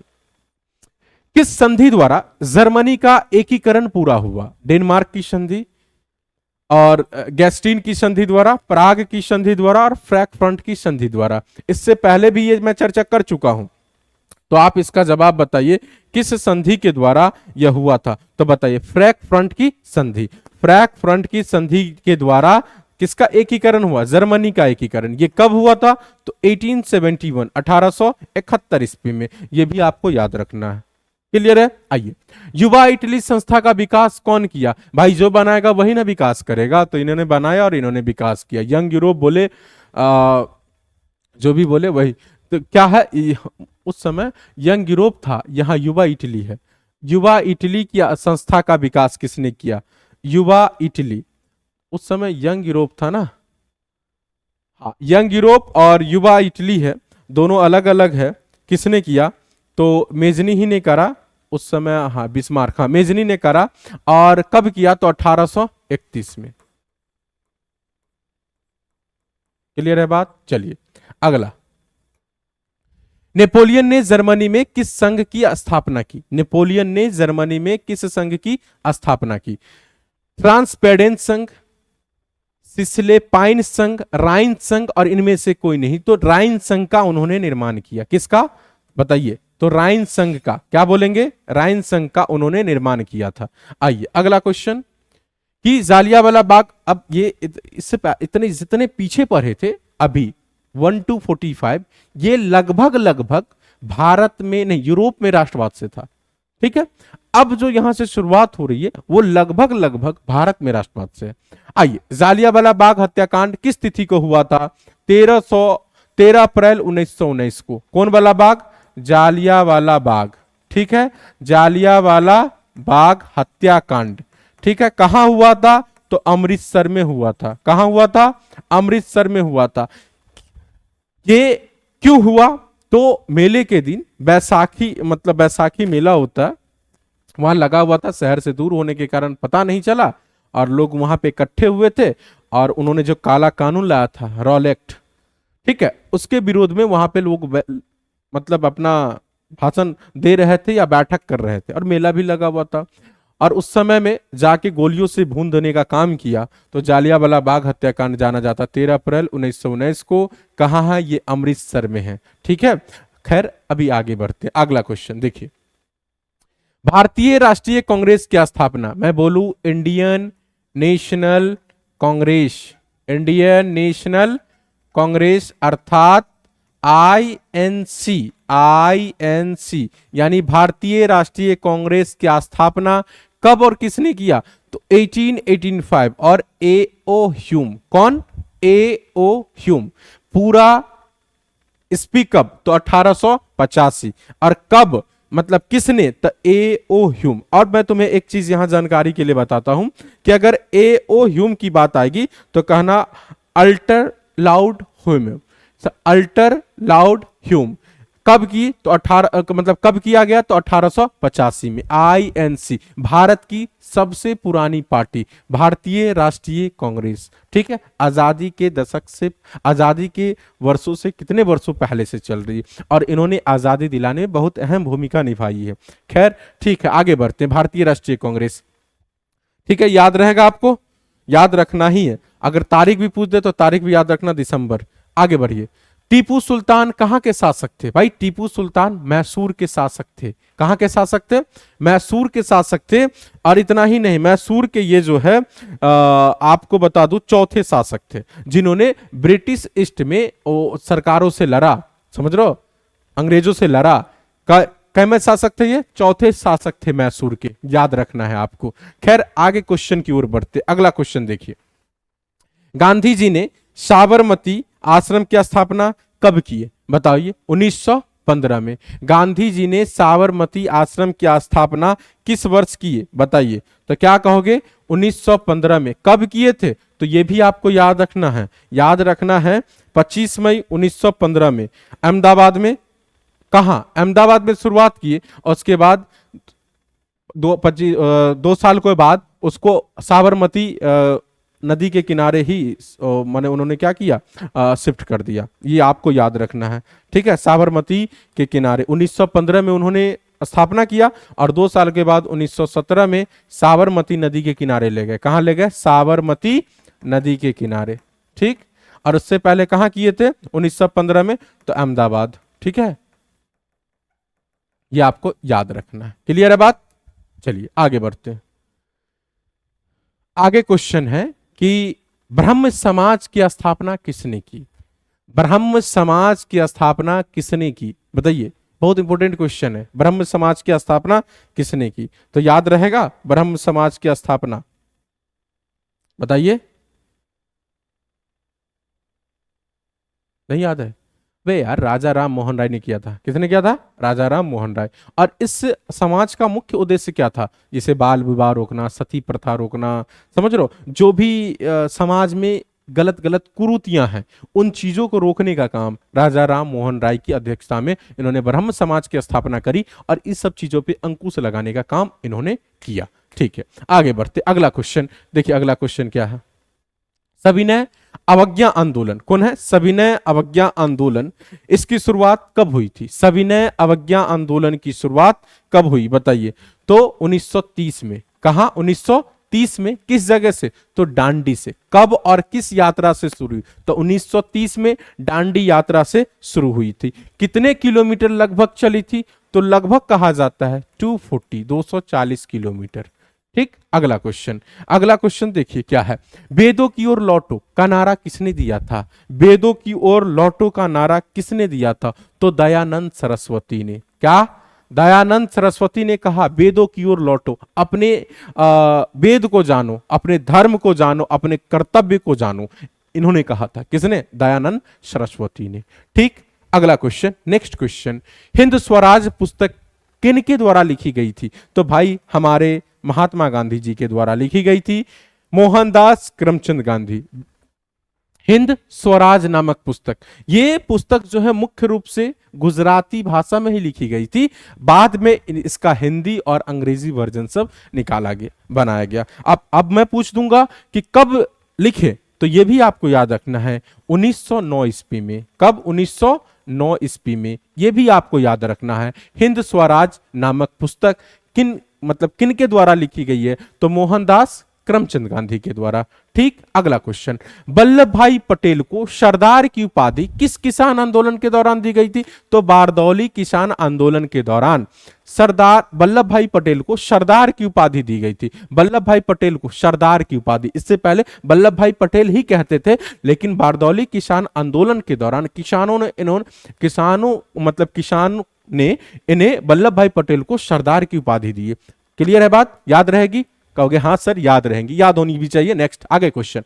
किस संधि द्वारा जर्मनी का एकीकरण पूरा हुआ? डेनमार्क की संधि, और गैस्टीन की संधि द्वारा, प्राग की संधि द्वारा, और फ्रैंकफर्ट की संधि द्वारा। इससे पहले भी ये मैं चर्चा कर चुका हूं, तो आप इसका जवाब बताइए किस संधि के द्वारा यह हुआ था? तो बताइए फ्रैंकफर्ट की संधि। फ्रैंकफर्ट की संधि के द्वारा किसका एकीकरण हुआ? जर्मनी का एकीकरण। ये कब हुआ था? तो 1871 1871 ईस्वी में। ये भी आपको याद रखना है। क्लियर है? आइए, युवा इटली संस्था का विकास कौन किया? भाई जो बनाएगा वही ना विकास करेगा, तो इन्होंने बनाया और इन्होंने विकास किया। यंग यूरोप बोले, जो भी बोले वही। तो क्या है, उस समय यंग यूरोप था, यहां युवा इटली है। युवा इटली की संस्था का विकास किसने किया? युवा इटली। उस समय यंग यूरोप था ना, हाँ, यंग यूरोप और युवा इटली है, दोनों अलग अलग है। किसने किया? तो मेजनी ही ने करा उस समय, हाँ बिस्मार्क, हाँ मेजनी ने करा। और कब किया? तो 1831 में। क्लियर है बात? चलिए अगला, नेपोलियन ने जर्मनी में किस संघ की स्थापना की? नेपोलियन ने जर्मनी में किस संघ की स्थापना की? ट्रांसपेडेंट संघ, सिसलेपाइन संघ, राइन संघ, और इनमें से कोई नहीं। तो राइन संघ का उन्होंने निर्माण किया। किसका बताइए? तो राइन संघ का। क्या बोलेंगे? राइन संघ का उन्होंने निर्माण किया था। आइए अगला क्वेश्चन, कि जालियांवाला बाग, अब ये इससे इतने जितने पीछे पढ़े थे अभी 1 to 45, ये लगभग लगभग भारत में नहीं, यूरोप में राष्ट्रवाद से था। ठीक है, अब जो यहां से शुरुआत हो रही है वो लगभग लगभग भारत में राष्ट्रवाद से है। आइए, जालियांवाला बाग हत्याकांड किस तिथि को हुआ था? 13 अप्रैल 1919 को। कौन वाला बाग? जालियांवाला बाग। ठीक है, जालियांवाला बाग हत्याकांड। ठीक है, कहां हुआ था? तो अमृतसर में हुआ था। कहां हुआ था? अमृतसर में हुआ था। ये क्यों हुआ? तो मेले के दिन, बैसाखी मतलब बैसाखी मेला होता है, वहां लगा हुआ था, शहर से दूर होने के कारण पता नहीं चला, और लोग वहां पे इकट्ठे हुए थे, और उन्होंने जो काला कानून लाया था, रॉल एक्ट, ठीक है, उसके विरोध में वहां पे लोग मतलब अपना भाषण दे रहे थे या बैठक कर रहे थे, और मेला भी लगा हुआ था। और उस समय में जाके गोलियों से भून देने का काम किया। तो जालियांवाला बाग हत्याकांड जाना जाता 13 अप्रैल 1919 को। कहाँ है? ये अमृतसर में है। ठीक है, खैर अभी आगे बढ़ते हैं। अगला क्वेश्चन देखिए, भारतीय राष्ट्रीय कांग्रेस की स्थापना, मैं बोलूं Indian national Congress, Indian national Congress अर्थात आईएनसी, आईएनसी यानी भारतीय राष्ट्रीय कांग्रेस की स्थापना कब और किसने किया? तो 1885। और एओ ह्यूम, कौन? एओ ह्यूम। पूरा स्पीक कब? तो 1885। और कब मतलब किसने? तो एओ ह्यूम। और मैं तुम्हें एक चीज यहां जानकारी के लिए बताता हूं कि अगर एओ ह्यूम की बात आएगी तो कहना alter loud Hume, alter loud Hume. कब की? तो 18 मतलब कब किया गया? तो 1885 में। आईएनसी भारत की सबसे पुरानी पार्टी, भारतीय राष्ट्रीय कांग्रेस। ठीक है, आजादी के दशक से, आजादी के वर्षों से, कितने वर्षों पहले से चल रही है, और इन्होंने आजादी दिलाने में बहुत अहम भूमिका निभाई है। खैर ठीक है, आगे बढ़ते हैं। भारतीय राष्ट्रीय कांग्रेस, ठीक है, याद रहेगा, आपको याद रखना ही है। अगर तारीख भी पूछ दे तो तारीख भी याद रखना, दिसंबर। आगे बढ़िए, टीपू सुल्तान कहां के शासक थे? भाई टीपू सुल्तान मैसूर के शासक थे। कहां के शासक थे? मैसूर के शासक थे। और इतना ही नहीं, मैसूर के ये जो है आपको बता दूं चौथे शासक थे, जिन्होंने ब्रिटिश ईस्ट में सरकारों से लड़ा। समझ रहे हो? अंग्रेजों से लड़ा। कैमे शासक थे ये? चौथे शासक थे मैसूर के, याद रखना है आपको। खैर आगे क्वेश्चन की ओर बढ़ते। अगला क्वेश्चन देखिए, गांधी जी ने साबरमती आश्रम की स्थापना कब की है? बताइए। 1915 में। गांधी जी ने साबरमती आश्रम की स्थापना किस वर्ष की है? बताइए। तो क्या कहोगे? 1915 में। कब किए थे? तो ये भी आपको याद रखना है, 25 मई 1915 में अहमदाबाद में। कहां? अहमदाबाद में शुरुआत किए और उसके बाद 2 साल के बाद उसको साबरमती नदी के किनारे ही माने उन्होंने क्या किया, शिफ्ट कर दिया। ये आपको याद रखना है, ठीक है। साबरमती के किनारे 1915 में उन्होंने स्थापना किया और 2 साल के बाद 1917 में साबरमती नदी के किनारे ले गए। कहां ले गए? साबरमती नदी के किनारे, ठीक। और उससे पहले कहां किए थे 1915 में? तो अहमदाबाद, ठीक है। ये आपको याद रखना है। क्लियर है बात? चलिए आगे बढ़ते हैं। आगे क्वेश्चन है कि ब्रह्म समाज की स्थापना किसने की? ब्रह्म समाज की स्थापना किसने की? बताइए, बहुत इंपॉर्टेंट क्वेश्चन है। ब्रह्म समाज की स्थापना किसने की? तो याद रहेगा ब्रह्म समाज की स्थापना, बताइए। नहीं याद है? वे यार, राजा राम मोहन राय ने किया था। किसने किया था? राजा राम मोहन राय। और इस समाज का मुख्य उद्देश्य क्या था? जैसे बाल विवाह रोकना, सती प्रथा रोकना, समझ रहे हो, जो भी समाज में गलत गलत कुरीतियां हैं उन चीजों को रोकने का काम राजा राम मोहन राय की अध्यक्षता में इन्होंने ब्रह्म समाज की स्थापना करी और इस सब चीजों पे अंकुश लगाने का काम इन्होंने किया। ठीक है, आगे बढ़ते। अगला क्वेश्चन देखिए, अगला क्वेश्चन क्या है? सविनय अवज्ञा आंदोलन। कौन है? सविनय अवज्ञा आंदोलन। इसकी शुरुआत कब हुई थी? सविनय अवज्ञा आंदोलन की शुरुआत कब हुई बताइए? तो 1930 में। कहा? 1930 में। किस जगह से? तो डांडी से। कब और किस यात्रा से शुरू हुई? तो 1930 में डांडी यात्रा से शुरू हुई थी। कितने किलोमीटर लगभग चली थी? तो लगभग कहा जाता है 240 किलोमीटर। ठीक। अगला क्वेश्चन, अगला क्वेश्चन देखिए क्या है? वेदों की ओर लौटो का नारा किसने दिया था? वेदों की ओर लौटो का नारा किसने दिया था? तो दयानंद सरस्वती ने। क्या? दयानंद सरस्वती ने कहा वेदों की ओर लौटो, अपने वेद को जानो, अपने धर्म को जानो, अपने कर्तव्य को जानो, इन्होंने कहा था। किसने? दयानंद सरस्वती ने। ठीक। अगला question, next question, Hind Swaraj पुस्तक किनके द्वारा लिखी गई थी? तो भाई हमारे महात्मा गांधी जी के द्वारा लिखी गई थी, मोहनदास करमचंद गांधी। हिंद स्वराज नामक पुस्तक, ये पुस्तक जो है मुख्य रूप से गुजराती भाषा में ही लिखी गई थी। बाद में इसका हिंदी और अंग्रेजी वर्जन सब निकाला गया, बनाया गया। अब मैं पूछ दूंगा कि कब लिखे, तो ये भी आपको याद रखना है 1909 ईस्वी में। कब? 1909 ईस्वी में। ये भी आपको याद रखना है। हिंद स्वराज नामक पुस्तक किन के द्वारा लिखी गई है? तो मोहनदास करमचंद गांधी के द्वारा। ठीक। अगला क्वेश्चन, वल्लभ भाई पटेल को सरदार की उपाधि किस किसान आंदोलन के दौरान दी गई थी? तो बारदौली किसान आंदोलन के दौरान सरदार वल्लभ भाई पटेल को सरदार की उपाधि दी गई थी। वल्लभ भाई पटेल को सरदार की उपाधि, इससे पहले वल्लभ भाई पटेल ही कहते थे, लेकिन बारदौली किसान आंदोलन के दौरान किसानों ने इन्हें वल्लभ भाई पटेल को सरदार की उपाधि दी है। क्लियर है बात? याद रहेगी? कहोगे हाँ सर याद रहेंगी, याद होनी भी चाहिए। नेक्स्ट, आगे क्वेश्चन,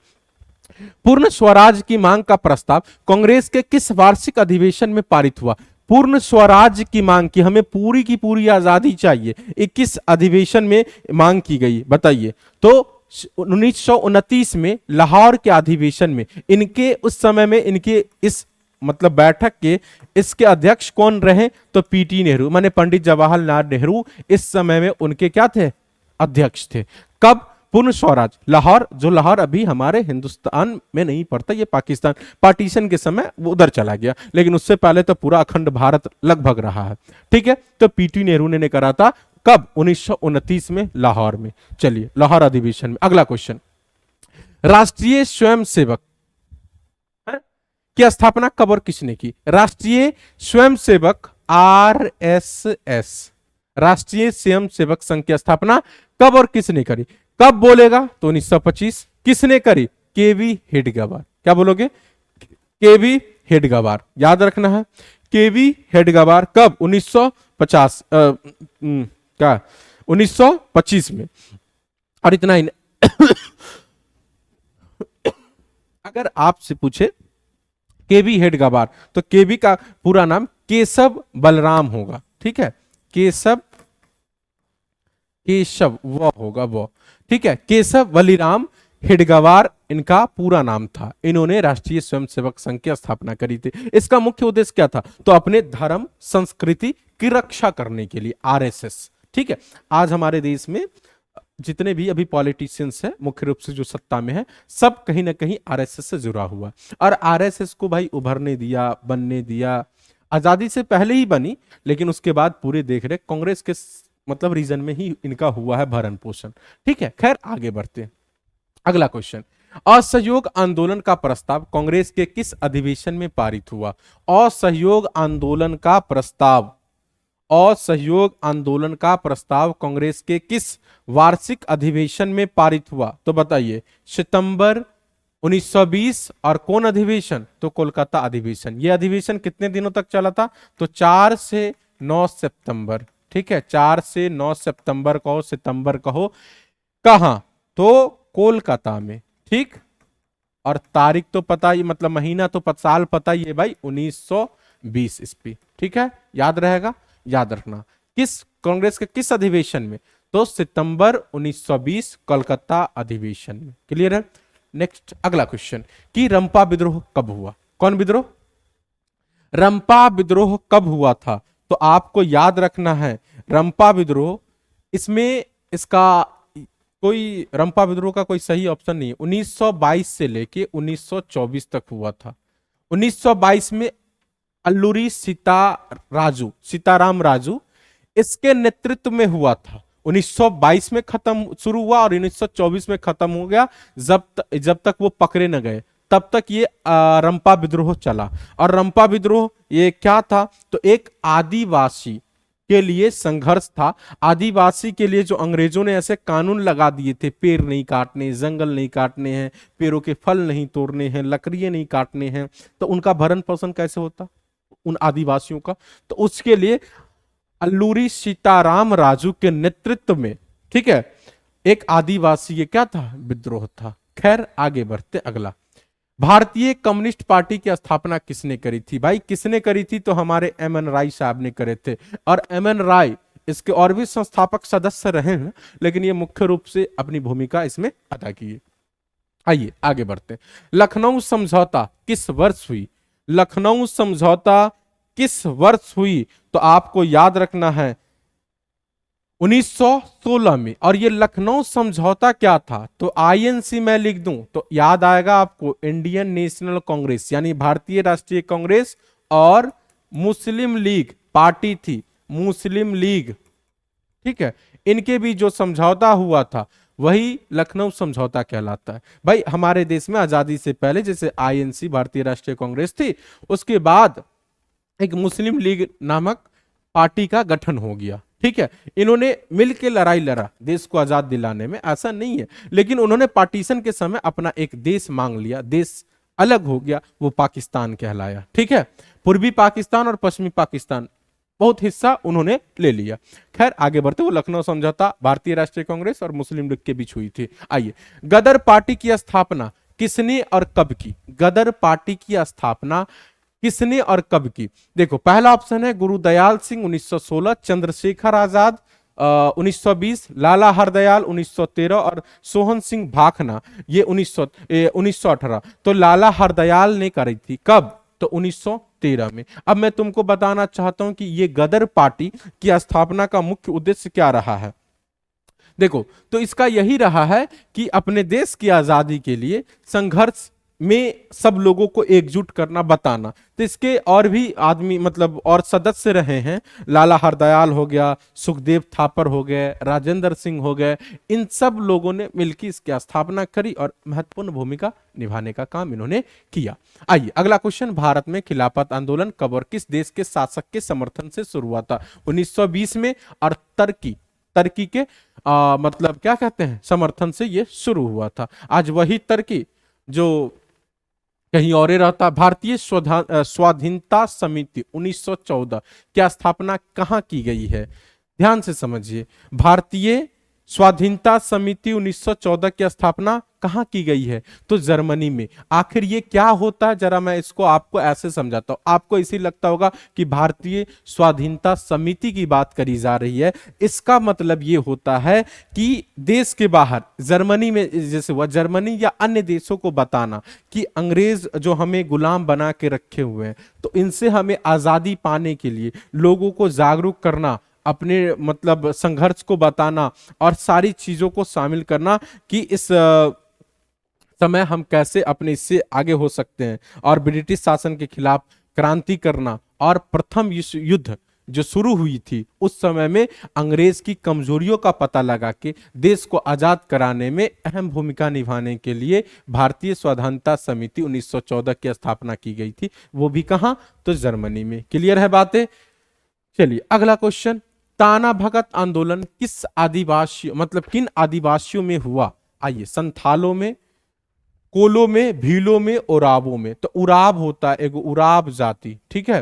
पूर्ण स्वराज की मांग का प्रस्ताव कांग्रेस के किस वार्षिक अधिवेशन में पारित हुआ? पूर्ण स्वराज की मांग की, हमें पूरी की पूरी आजादी चाहिए, ये किस अधिवेशन में मांग की गई बताइए? तो 1929 में लाहौर के अधिवेशन में। इनके उस समय में इनके इस बैठक के इसके अध्यक्ष कौन रहे? तो पीटी नेहरू, माने पंडित जवाहरलाल नेहरू इस समय में उनके क्या थे? अध्यक्ष थे। कब? पूर्ण स्वराज लाहौर, जो लाहौर अभी हमारे हिंदुस्तान में नहीं पड़ता, ये पाकिस्तान पार्टीशन के समय वो उधर चला गया, लेकिन उससे पहले तो पूरा अखंड भारत लगभग रहा है। ठीक है, तो पीटी नेहरू ने करा था। कब? 1929 में लाहौर में। चलिए, लाहौर अधिवेशन में। अगला क्वेश्चन, राष्ट्रीय स्वयंसेवक की स्थापना कब और किसने की? राष्ट्रीय स्वयंसेवक आरएसएस, राष्ट्रीय स्वयंसेवक संघ की स्थापना कब और किसने करी? कब बोलेगा? तो 1925। किसने करी? केवी हेडगेवार। क्या बोलोगे? केवी हेडगेवार, याद रखना है। केवी हेडगेवार कब? 1950 क्या 1925 में। और इतना ही अगर आपसे पूछे केवी हेडगेवार, तो केवी का पूरा नाम केशव बलराम होगा। ठीक है, केशव, वो होगा वो, ठीक है। केशव बलिराम हिडगवार इनका पूरा नाम था। इन्होंने राष्ट्रीय स्वयंसेवक संघ की स्थापना करी थी। इसका मुख्य उद्देश्य क्या था? तो अपने धर्म संस्कृति की रक्षा करने के लिए, आरएसएस, ठीक है। आज हमारे देश में जितने भी अभी पॉलिटिशियंस हैं, मुख्य रूप से जो सत्ता में है, सब कहीं ना कहीं आरएसएस से जुड़ा हुआ। और आरएसएस को भाई उभरने दिया, बनने दिया, आजादी से पहले ही बनी, लेकिन उसके बाद पूरे देख रेख कांग्रेस के मतलब रीजन में ही इनका हुआ है भरण पोषण, ठीक है। खैर आगे बढ़ते हैं। अगला क्वेश्चन, असहयोग आंदोलन का प्रस्ताव कांग्रेस के किस अधिवेशन में पारित हुआ? असहयोग आंदोलन का प्रस्ताव, असहयोग आंदोलन का प्रस्ताव कांग्रेस के किस वार्षिक अधिवेशन में पारित हुआ? तो बताइए, सितंबर 1920। और कौन अधिवेशन? तो कोलकाता अधिवेशन। यह अधिवेशन कितने दिनों तक चला था? तो 4 से 9 सितंबर, ठीक है। 4 से 9 सितंबर कहो, सितंबर कहो, कहां? तो कोलकाता में, ठीक। और तारीख तो पता ही, मतलब महीना तो साल पता ही है भाई, 1920 ईस्वी, ठीक है। याद रहेगा, याद रखना। किस कांग्रेस के किस अधिवेशन में? तो सितंबर 1920 कोलकाता अधिवेशन में। क्लियर है? नेक्स्ट अगला क्वेश्चन, कि रंपा विद्रोह कब हुआ? कौन विद्रोह? रंपा विद्रोह कब हुआ था? तो आपको याद रखना है रंपा विद्रोह, इसमें इसका कोई रंपा विद्रोह का कोई सही ऑप्शन नहीं है। 1922 से लेके 1924 तक हुआ था। 1922 में अल्लूरी सीताराम राजू इसके नेतृत्व में हुआ था। 1922 में खत्म शुरू हुआ और 1924 में खत्म हो गया। जब तक वो पकड़े न गए तब तक ये रंपा विद्रोह चला। और रंपा विद्रोह ये क्या था? तो एक आदिवासी के लिए संघर्ष था। आदिवासी के लिए जो अंग्रेजों ने ऐसे कानून लगा दिए थे, पेड़ नहीं काटने, जंगल नहीं काटने हैं, पेड़ों के फल नहीं तोड़ने हैं, लकड़ियां नहीं काटने हैं, तो उनका भरण पोषण कैसे होता उन आदिवासियों का? तो उसके लिए अल्लूरी सीताराम राजू के नेतृत्व में, ठीक है, एक आदिवासी ये क्या था? विद्रोह था। खैर आगे बढ़ते अगला, भारतीय कम्युनिस्ट पार्टी की स्थापना किसने करी थी? भाई किसने करी थी? तो हमारे एम.एन. राय साहब ने करे थे। और एम.एन. राय इसके और भी संस्थापक सदस्य रहे हैं, लेकिन ये मुख्य रूप से अपनी भूमिका इसमें अदा की है। आइए आगे बढ़ते हैं। लखनऊ समझौता किस वर्ष हुई? लखनऊ समझौता किस वर्ष हुई? तो आपको याद रखना है 1916 में। और ये लखनऊ समझौता क्या था? तो आईएनसी मैं लिख दूं तो याद आएगा आपको, इंडियन नेशनल कांग्रेस यानी भारतीय राष्ट्रीय कांग्रेस और मुस्लिम लीग पार्टी थी, मुस्लिम लीग, ठीक है। इनके भी जो समझौता हुआ था वही लखनऊ समझौता कहलाता है। भाई हमारे देश में आजादी से पहले जैसे आईएनसी भारतीय राष्ट्रीय कांग्रेस थी, उसके बाद एक मुस्लिम लीग नामक पार्टी का गठन हो गया, ठीक है। इन्होंने मिलकर लड़ाई लड़ा देश को आजाद दिलाने में, ऐसा नहीं है, लेकिन उन्होंने पार्टीशन के समय अपना एक देश मांग लिया, देश अलग हो गया, वो पाकिस्तान कहलाया, ठीक है। पूर्वी पाकिस्तान और पश्चिमी पाकिस्तान बहुत हिस्सा उन्होंने ले लिया। खैर आगे बढ़ते, वो लखनऊ समझौता भारतीय राष्ट्रीय कांग्रेस और मुस्लिम लीग के बीच हुई थी। आइए, गदर पार्टी की स्थापना किसने और कब की? गदर पार्टी की स्थापना किसने और कब की? देखो पहला ऑप्शन है गुरुदयाल सिंह 1916, चंद्रशेखर आजाद 1920, लाला हरदयाल 1913 और सोहन सिंह भाखना ये 1918। तो लाला हरदयाल ने करी थी कब? तो 1913 में। अब मैं तुमको बताना चाहता हूं कि ये गदर पार्टी की स्थापना का मुख्य उद्देश्य क्या रहा है। देखो तो इसका यही रहा है कि अपने देश की आजादी के लिए संघर्ष में सब लोगों को एकजुट करना, बताना। तो इसके और भी आदमी मतलब और सदस्य रहे हैं, लाला हरदयाल हो गया, सुखदेव थापर हो गए, राजेंद्र सिंह हो गए, इन सब लोगों ने मिलकर इसकी स्थापना करी और महत्वपूर्ण भूमिका निभाने का काम इन्होंने किया। आइए अगला क्वेश्चन, भारत में खिलाफत आंदोलन कब और किस देश के शासक के समर्थन से शुरू हुआ था? 1920 में। और तर्की के मतलब क्या कहते हैं समर्थन से ये शुरू हुआ था। आज वही तर्की जो कहीं और रहता। भारतीय स्वाधीनता समिति 1914 क्या स्थापना कहां की गई है? ध्यान से समझिए, भारतीय स्वाधीनता समिति 1914 की स्थापना कहाँ की गई है? तो जर्मनी में। आखिर ये क्या होता है, जरा मैं इसको आपको ऐसे समझाता हूं। आपको इसी लगता होगा कि भारतीय स्वाधीनता समिति की बात करी जा रही है। इसका मतलब ये होता है कि देश के बाहर, जर्मनी में जैसे हुआ, जर्मनी या अन्य देशों को बताना कि अंग्रेज जो हमें गुलाम बना के रखे हुए हैं, तो इनसे हमें आजादी पाने के लिए लोगों को जागरूक करना, अपने मतलब संघर्ष को बताना और सारी चीजों को शामिल करना कि इस समय हम कैसे अपने इससे आगे हो सकते हैं, और ब्रिटिश शासन के खिलाफ क्रांति करना। और प्रथम युद्ध जो शुरू हुई थी उस समय में अंग्रेज की कमजोरियों का पता लगा के देश को आजाद कराने में अहम भूमिका निभाने के लिए भारतीय स्वाधीनता समिति 1914 की स्थापना की गई थी। वो भी कहां? तो जर्मनी में। क्लियर है बातें? चलिए अगला क्वेश्चन, ताना भगत आंदोलन किस आदिवासी मतलब किन आदिवासियों में हुआ? आइए, संथालों में, कोलो में, भीलों में, उरावों में। तो उराव होता है एक उराव जाति, ठीक है,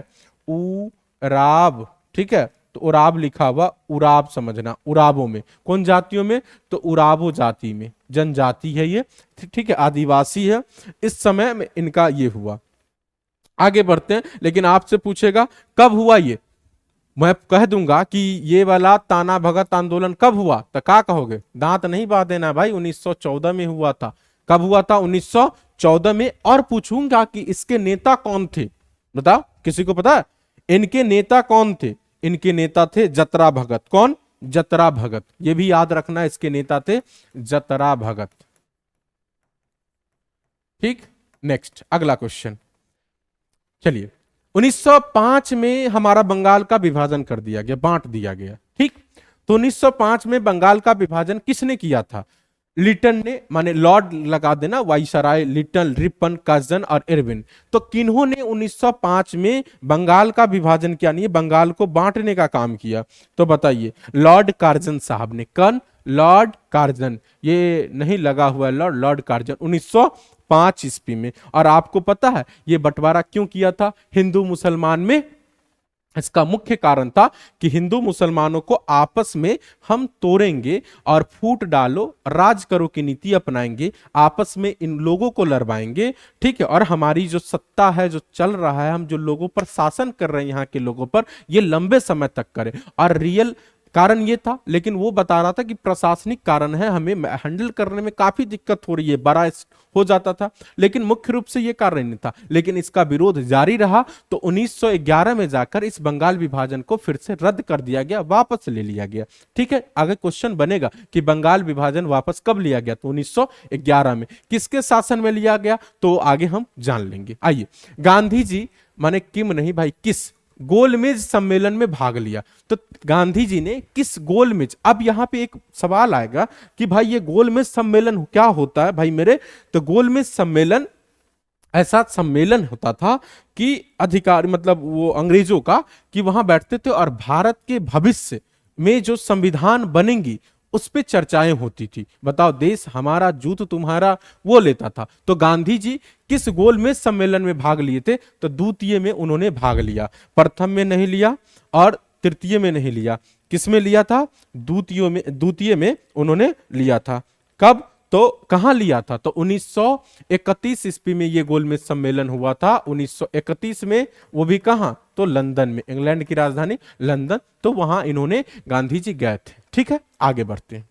उराव, ठीक है। तो उराव लिखा हुआ, उराव समझना। उरावों में कौन जातियों में? तो उरावो जाति में, जनजाति है ये, ठीक है, आदिवासी है। इस समय में इनका ये हुआ। आगे बढ़ते हैं, लेकिन आपसे पूछेगा कब हुआ ये। मैं कह दूंगा कि ये वाला ताना भगत आंदोलन कब हुआ, तो क्या कहोगे? दांत नहीं बांध देना भाई, 1914 में हुआ था। कब हुआ था? 1914 में। और पूछूंगा कि इसके नेता कौन थे, बताओ, किसी को पता है? इनके नेता कौन थे? इनके नेता थे जतरा भगत। कौन? जतरा भगत। ये भी याद रखना, इसके नेता थे जतरा भगत। ठीक, नेक्स्ट अगला क्वेश्चन। चलिए, 1905 में हमारा बंगाल का विभाजन कर दिया गया, बांट दिया गया, ठीक। तो 1905 में बंगाल का विभाजन किसने किया था? लिटन ने, माने लॉर्ड लगा देना, वाइसराय लिटन, रिपन, कर्जन और इरविन। तो किन्होंने 1905 में बंगाल का विभाजन किया, नहीं बंगाल को बांटने का काम किया? तो बताइए, लॉर्ड कार्जन साहब ने। कौन? Lord Curzon. ये नहीं लगा हुआ लॉर्ड, लॉर्ड कार्जन 1905 ईस्वी में। और आपको पता है ये बंटवारा क्यों किया था हिंदू मुसलमान में? इसका मुख्य कारण था कि हिंदू मुसलमानों को आपस में हम तोड़ेंगे और फूट डालो, राज करो की नीति अपनाएंगे, आपस में इन लोगों को लड़वाएंगे, ठीक है। और हमारी जो सत्ता है, जो चल रहा है, हम जो लोगों पर शासन कर रहे हैं यहाँ के लोगों पर, ये लंबे समय तक करें। और रियल कारण ये था, लेकिन वो बता रहा था कि प्रशासनिक कारण है, हमें हैंडल करने में काफी दिक्कत हो रही है, बड़ा हो जाता था, लेकिन मुख्य रूप से ये कारण नहीं था। लेकिन इसका विरोध जारी रहा, तो 1911 में जाकर इस बंगाल विभाजन को फिर से रद्द कर दिया गया, वापस ले लिया गया, ठीक है। आगे क्वेश्चन बनेगा कि बंगाल विभाजन वापस कब लिया गया? तो 1911 में। किसके शासन में लिया गया? तो आगे हम जान लेंगे। आइए, गांधी जी, माने किम नहीं भाई, किस गोलमेज सम्मेलन में भाग लिया? तो गांधी जी ने किस गोलमेज, अब यहां पे एक सवाल आएगा कि भाई ये गोलमेज सम्मेलन क्या होता है भाई मेरे? तो गोलमेज सम्मेलन ऐसा सम्मेलन होता था कि अधिकारी मतलब वो अंग्रेजों का, कि वहां बैठते थे और भारत के भविष्य में जो संविधान बनेंगी उस पे चर्चाएं होती थी। बताओ, देश हमारा जूत तुम्हारा, वो लेता था। तो गांधी जी किस गोलमेज सम्मेलन में भाग लिए थे? तो द्वितीय में उन्होंने भाग लिया, प्रथम में नहीं लिया और तृतीय में नहीं लिया। किस में लिया था? द्वितीय में उन्होंने लिया था। कब? तो कहां लिया था? तो 1931 ईस्वी में ये गोलमेज सम्मेलन हुआ था, 1931 में। वो भी कहां? तो लंदन में, इंग्लैंड की राजधानी लंदन। तो वहां इन्होंने, गांधी जी गए थे, ठीक है। आगे बढ़ते हैं।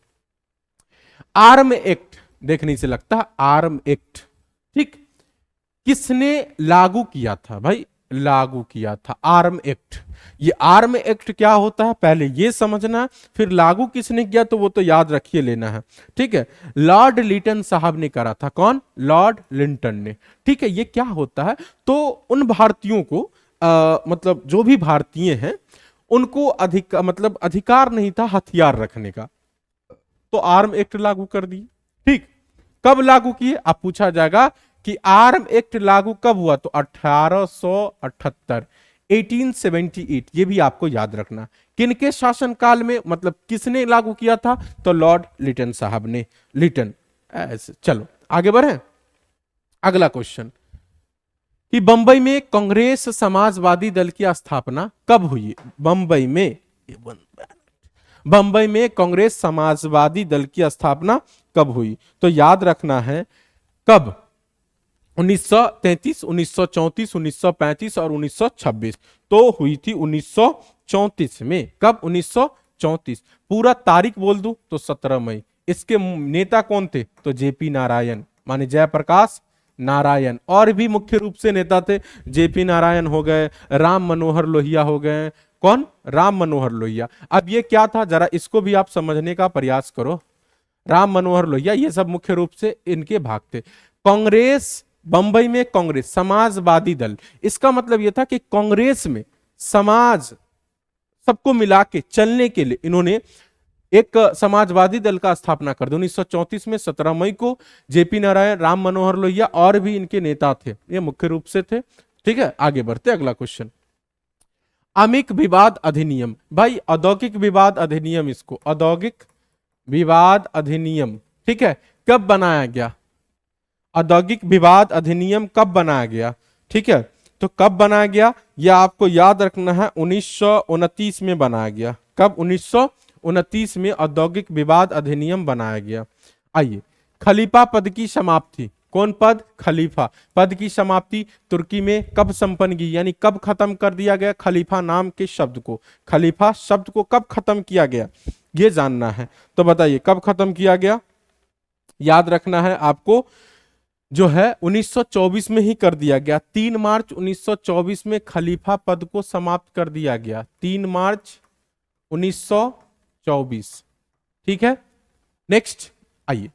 आर्म एक्ट, देखने से लगता है आर्म एक्ट, ठीक, किसने लागू किया था भाई? लागू किया था आर्म एक्ट। ये आर्म एक्ट क्या होता है पहले ये समझना, फिर लागू किसने किया तो वो तो याद रखिए लेना है, ठीक है। लॉर्ड लिटन साहब ने करा था। कौन? लॉर्ड लिटन ने, ठीक है। ये क्या होता है? तो उन भारतीयों को मतलब जो भी भारतीय हैं उनको अधिकार नहीं था हथियार रखने का, तो आर्म एक्ट लागू कर दी, ठीक। कब लागू किए? अब पूछा जाएगा कि आर्म एक्ट लागू कब हुआ? तो 1878, 1878। ये भी आपको याद रखना। किनके शासनकाल में, मतलब किसने लागू किया था? तो लॉर्ड लिटन साहब ने, लिटन। ऐसे चलो आगे बढ़े। अगला क्वेश्चन कि बंबई में कांग्रेस समाजवादी दल की स्थापना कब हुई? बंबई में, बंबई में कांग्रेस समाजवादी दल की स्थापना कब हुई? तो याद रखना है कब, 1933, 1934, 1935 और 1926। तो हुई थी 1934 में। कब? 1934। पूरा तारीख बोल दूं तो 17 मई। इसके नेता कौन थे? तो जेपी नारायण, माने जयप्रकाश नारायण। और भी मुख्य रूप से नेता थे, जेपी नारायण हो गए, राम मनोहर लोहिया हो गए। कौन? राम मनोहर लोहिया। अब ये क्या था, जरा इसको भी आप समझने का प्रयास करो। राम मनोहर लोहिया, ये सब मुख्य रूप से इनके भाग थे। कांग्रेस, बंबई में कांग्रेस समाजवादी दल, इसका मतलब यह था कि कांग्रेस में समाज सबको मिला के चलने के लिए इन्होंने एक समाजवादी दल का स्थापना कर दी 1934 में 17 मई को। जेपी नारायण, राम मनोहर लोहिया और भी इनके नेता थे, ये मुख्य रूप से थे। ठीक है, आगे बढ़ते अगला क्वेश्चन। आमिक विवाद अधिनियम, भाई औद्योगिक विवाद अधिनियम, इसको औद्योगिक विवाद अधिनियम, ठीक है, कब बनाया गया? औद्योगिक विवाद अधिनियम कब बनाया गया? ठीक है, तो कब बनाया गया यह आपको याद रखना है, 1929 में बनाया गया। कब? 1929 में औद्योगिक विवाद अधिनियम बनाया गया। आइए, खलीफा पद की समाप्ति, कौन पद? खलीफा पद की समाप्ति तुर्की में कब संपन्न की, यानी कब खत्म कर दिया गया खलीफा नाम के शब्द को? खलीफा शब्द को कब खत्म किया गया, ये जानना है। तो बताइए कब खत्म किया गया? याद रखना है आपको, जो है 1924 में ही कर दिया गया। 3 मार्च 1924 में खलीफा पद को समाप्त कर दिया गया। 3 मार्च 1924। ठीक है, नेक्स्ट आइए।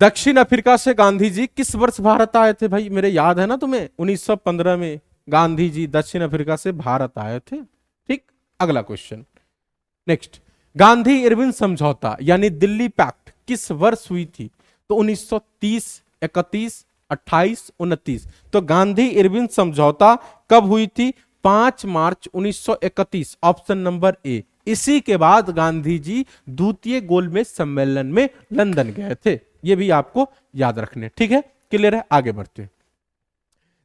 दक्षिण अफ्रीका से गांधी जी किस वर्ष भारत आए थे? भाई मेरे याद है ना तुम्हें, 1915 में गांधी जी दक्षिण अफ्रीका से भारत आए थे। ठीक, अगला क्वेश्चन नेक्स्ट। गांधी इरविन समझौता यानी दिल्ली पैक्ट किस वर्ष हुई थी? तो 1930, 31, 28, 29। तो गांधी इरविन समझौता कब हुई थी? 5 मार्च 1931, ऑप्शन नंबर ए। इसी के बाद गांधी जी द्वितीय गोलमेज सम्मेलन में लंदन गए थे। ये भी आपको याद रखने, ठीक है, क्लियर है, आगे बढ़ते हैं।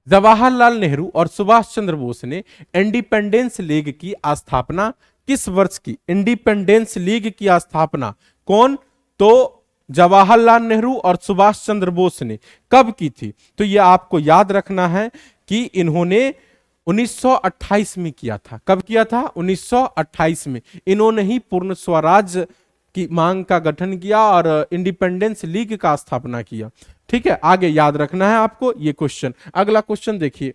जवाहरलाल नेहरू और सुभाष चंद्र बोस ने इंडिपेंडेंस लीग की स्थापना किस वर्ष की? इंडिपेंडेंस लीग की स्थापना कौन? तो जवाहरलाल नेहरू और सुभाष चंद्र बोस ने कब की थी? तो यह आपको याद रखना है कि इन्होंने 1928 में किया था। कब किया था? 1928 में। इन्होंने ही पूर्ण स्वराज की मांग का गठन किया और इंडिपेंडेंस लीग का स्थापना किया। ठीक है, आगे याद रखना है आपको ये क्वेश्चन। अगला क्वेश्चन देखिए,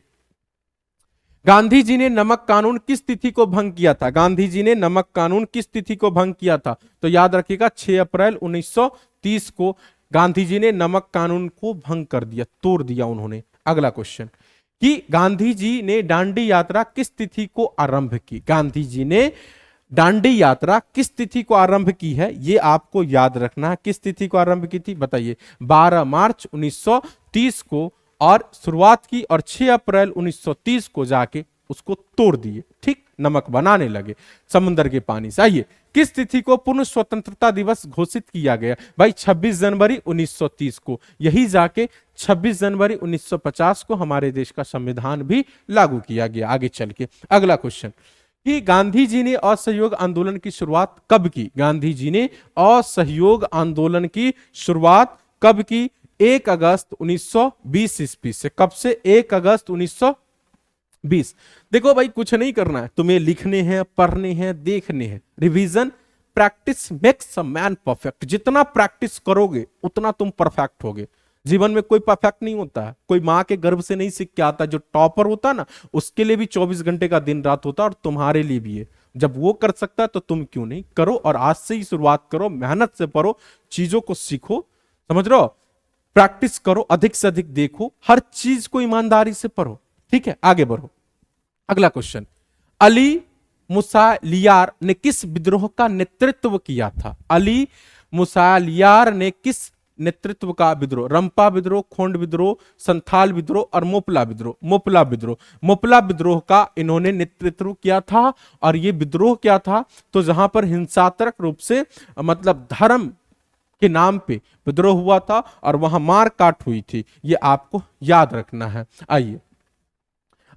गांधी जी ने नमक कानून किस तिथि को भंग किया था? गांधी जी ने नमक कानून किस तिथि को भंग किया था? तो याद रखिएगा 6 अप्रैल 1930 को गांधी जी ने नमक कानून को भंग कर दिया, तोड़ दिया उन्होंने। अगला क्वेश्चन कि गांधी जी ने दांडी यात्रा किस तिथि को आरंभ की? गांधी जी ने दांडी यात्रा किस तिथि को आरंभ की है, ये आपको याद रखना है। किस तिथि को आरंभ की थी बताइए? 12 मार्च 1930 को, और शुरुआत की और 6 अप्रैल 1930 को जाके उसको तोड़ दिए। ठीक, नमक बनाने लगे समुद्र के पानी से। आइए, किस तिथि को पूर्ण स्वतंत्रता दिवस घोषित किया गया? भाई 26 जनवरी 1930 को। यही जाके 26 जनवरी 1950 को हमारे देश का संविधान भी लागू किया गया। आगे चल के अगला क्वेश्चन कि गांधी जी ने असहयोग आंदोलन की शुरुआत कब की? गांधी जी ने असहयोग आंदोलन की शुरुआत कब की? 1 अगस्त 1920 ईस्वी से। कब से? 1 अगस्त 1920। देखो भाई, कुछ नहीं करना है तुम्हें, लिखने हैं, पढ़ने हैं, देखने हैं। Revision, practice makes a man perfect. जितना प्रैक्टिस करोगे उतना तुम परफेक्ट होगे। जीवन में कोई परफेक्ट नहीं होता है, कोई माँ के गर्भ से नहीं सीख के आता। जो टॉपर होता है ना, उसके लिए भी 24 घंटे का दिन रात होता है, और तुम्हारे लिए भी है। जब वो कर सकता है तो तुम क्यों नहीं? करो, और आज से ही शुरुआत करो, मेहनत से पढ़ो, चीजों को सीखो, समझ रहे हो? प्रैक्टिस करो, अधिक से अधिक देखो, हर चीज को ईमानदारी से पढ़ो। ठीक है, आगे बढ़ो। अगला क्वेश्चन, अली मुसालियार ने किस विद्रोह का नेतृत्व किया था? अली मुसालियार ने किस नेतृत्व का विद्रोह? रंपा विद्रोह, खोंड विद्रोह, संथाल विद्रोह और मोपला विद्रोह। मोपला विद्रोह, मोपला विद्रोह का इन्होंने नेतृत्व किया था। और ये विद्रोह क्या था? तो जहां पर हिंसात्मक रूप से, मतलब धर्म के नाम पे विद्रोह हुआ था और वहां मार काट हुई थी, ये आपको याद रखना है। आइए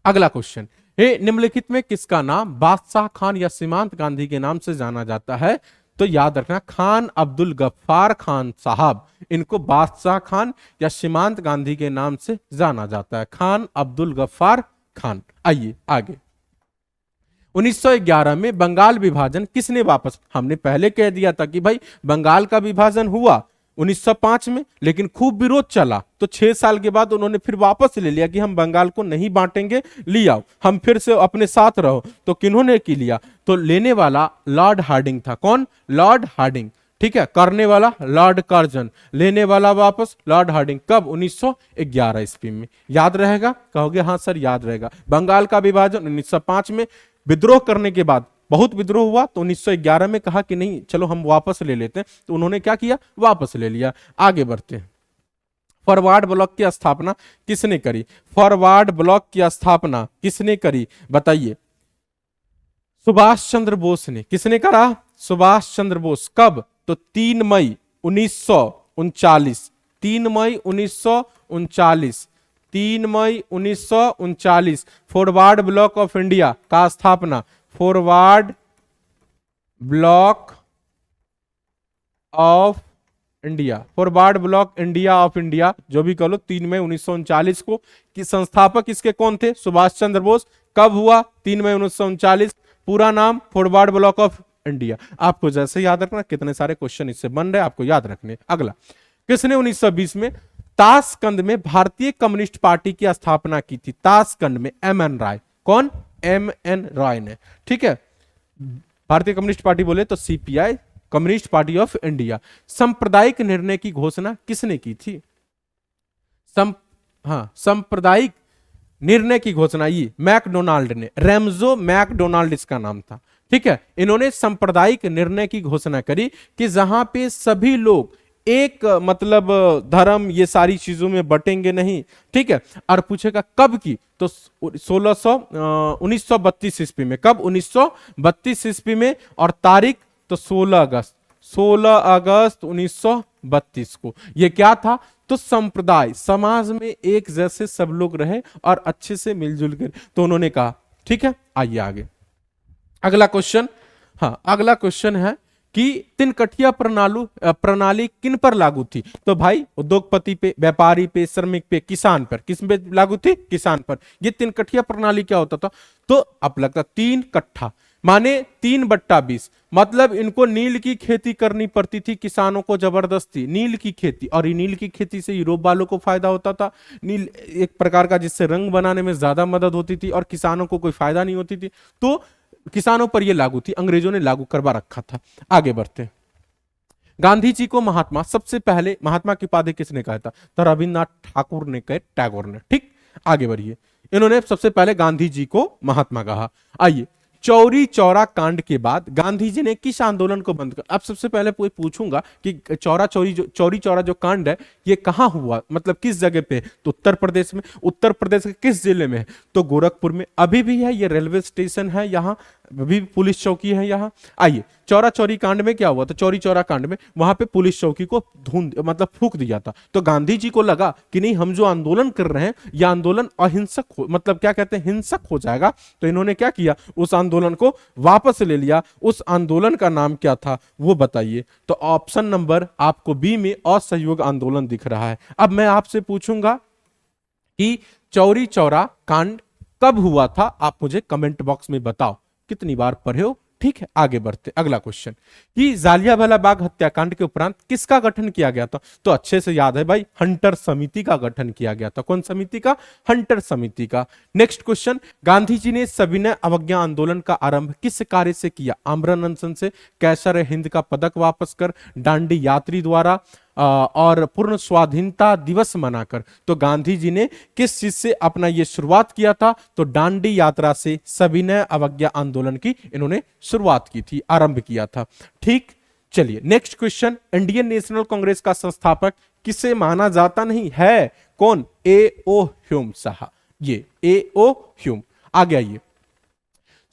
अगला क्वेश्चन, हे निम्नलिखित में किसका नाम बादशाह खान या सीमांत गांधी के नाम से जाना जाता है? तो याद रखना खान अब्दुल गफ्फार खान साहब, इनको बादशाह खान या सीमांत गांधी के नाम से जाना जाता है, खान अब्दुल गफ्फार खान। आइए आगे। 1911 में बंगाल विभाजन किसने वापस, हमने पहले कह दिया था कि भाई बंगाल का विभाजन हुआ 1905 में, लेकिन खूब विरोध चला, तो 6 साल के बाद उन्होंने फिर वापस ले लिया कि हम बंगाल को नहीं बांटेंगे, लिया हम फिर से अपने साथ रहो। तो किन्होंने की लिया? तो लेने वाला लॉर्ड हार्डिंग था। कौन? Lord Hardinge. ठीक है, करने वाला लॉर्ड कर्जन, लेने वाला वापस लॉर्ड हार्डिंग। कब? 1911 ईस्वी में। याद रहेगा? कहोगे हाँ सर याद रहेगा। बंगाल का विभाजन 1905 में, विद्रोह करने के बाद बहुत विद्रोह हुआ तो 1911 में कहा कि नहीं चलो हम वापस ले लेते हैं, तो उन्होंने क्या किया? वापस ले लिया। आगे बढ़ते हैं। फॉरवर्ड ब्लॉक की स्थापना किसने करी? फॉरवर्ड ब्लॉक की स्थापना किसने करी बताइए? सुभाष चंद्र बोस ने। किसने करा? सुभाष चंद्र बोस। कब? तो 3 मई 1939। 3 मई 1939। 3 मई 1939 फॉरवर्ड ब्लॉक ऑफ इंडिया का स्थापना। Forward block of India, forward block India of India, जो भी कह लो, 3 मई 1939 को। कि संस्थापक इसके कौन थे? सुभाष चंद्र बोस। कब हुआ? 3 मई 1939। पूरा नाम फॉरवर्ड ब्लॉक ऑफ इंडिया। आपको जैसे याद रखना, कितने सारे क्वेश्चन इससे बन रहे आपको याद रखने। अगला, किसने 1920 में ताशकंद में भारतीय कम्युनिस्ट पार्टी की स्थापना की थी? ताशकंद में एम.एन. राय। कौन? एम.एन. राय ने। ठीक है, भारतीय कम्युनिस्ट पार्टी बोले तो CPI, communist party of India. सांप्रदायिक निर्णय की घोषणा किसने की थी? सांप्रदायिक निर्णय की घोषणा ये मैकडोनाल्ड ने, रेमजो मैकडोनाल्ड इसका नाम था। ठीक है, इन्होंने सांप्रदायिक निर्णय की घोषणा करी कि जहां पे सभी लोग एक मतलब धर्म ये सारी चीजों में बटेंगे नहीं। ठीक है, और पूछेगा कब की? तो 1932 ईस्वी में। कब? 1932 ईस्वी में। और तारीख तो 16 अगस्त, 16 अगस्त 1932 को। ये क्या था? तो संप्रदाय, समाज में एक जैसे सब लोग रहे और अच्छे से मिलजुल कर, तो उन्होंने कहा। ठीक है, आइए आगे। अगला क्वेश्चन, हाँ अगला क्वेश्चन है कि तिनकठिया प्रणाली किन पर लागू थी? तो भाई उद्योगपति पे, व्यापारी पे, श्रमिक पे, किसान पर। किस पे लागू थी? किसान पर। ये तिनकठिया प्रणाली क्या होता था? तो अब लगता 3 कट्ठा माने 3/20, मतलब इनको नील की खेती करनी पड़ती थी किसानों को जबरदस्ती, नील की खेती। और ये नील की खेती से यूरोप वालों को फायदा होता था। नील एक प्रकार का जिससे रंग बनाने में ज्यादा मदद होती थी और किसानों को कोई फायदा नहीं होती थी, तो किसानों पर यह लागू थी, अंग्रेजों ने लागू करवा रखा था। आगे बढ़ते हैं। गांधी जी को महात्मा सबसे पहले महात्मा की उपाधि किसने कहा था? तो रविन्द्रनाथ ठाकुर ने कहे, टैगोर ने। ठीक, आगे बढ़िए। इन्होंने सबसे पहले गांधी जी को महात्मा कहा। आइए, चौरी चौरा कांड के बाद गांधी जी ने किस आंदोलन को बंद कर? अब सबसे पहले पूछूंगा कि चौरी चौरा जो कांड है ये कहां हुआ, मतलब किस जगह पे? तो उत्तर प्रदेश में। उत्तर प्रदेश के किस जिले में है? तो गोरखपुर में। अभी भी है, ये रेलवे स्टेशन है, यहाँ अभी पुलिस चौकी है यहाँ। आइए, चौरा चौरी कांड में क्या हुआ? तो चौरी चौरा कांड में वहां पे पुलिस चौकी को मतलब फूंक दिया था। तो गांधी जी को लगा कि नहीं, हम जो आंदोलन कर रहे हैं यह आंदोलन अहिंसक हो, मतलब क्या कहते हैं, हिंसक हो जाएगा। तो इन्होंने क्या किया? उस आंदोलन को वापस ले लिया। उस आंदोलन का नाम क्या था वो बताइए? तो ऑप्शन नंबर आपको बी में असहयोग आंदोलन दिख रहा है। अब मैं आपसे पूछूंगा कि चौरी चौरा कांड कब हुआ था? आप मुझे कमेंट बॉक्स में बताओ कितनी बार पढ़े हो। ठीक है, आगे बढ़ते। अगला क्वेश्चन कि जालियांवाला बाग हत्याकांड के उपरांत किसका गठन किया गया था? तो अच्छे से याद है भाई, हंटर समिति का गठन किया गया था। कौन समिति का? हंटर समिति का। नेक्स्ट क्वेश्चन, गांधी जी ने सविनय अवज्ञा आंदोलन का आरंभ किस कार्य से किया? आमरण अनशन से, कैसर हिंद का पदक वापस कर, डांडी यात्री द्वारा, और पूर्ण स्वाधीनता दिवस मनाकर। तो गांधी जी ने किस चीज से अपना ये शुरुआत किया था? तो डांडी यात्रा से सविनय अवज्ञा आंदोलन की इन्होंने शुरुआत की थी, आरंभ किया था। ठीक, चलिए next question, Indian national Congress का संस्थापक किसे माना जाता नहीं है? कौन? ए.ओ. ह्यूम साहब। ये ए.ओ. ह्यूम। आगे आइए,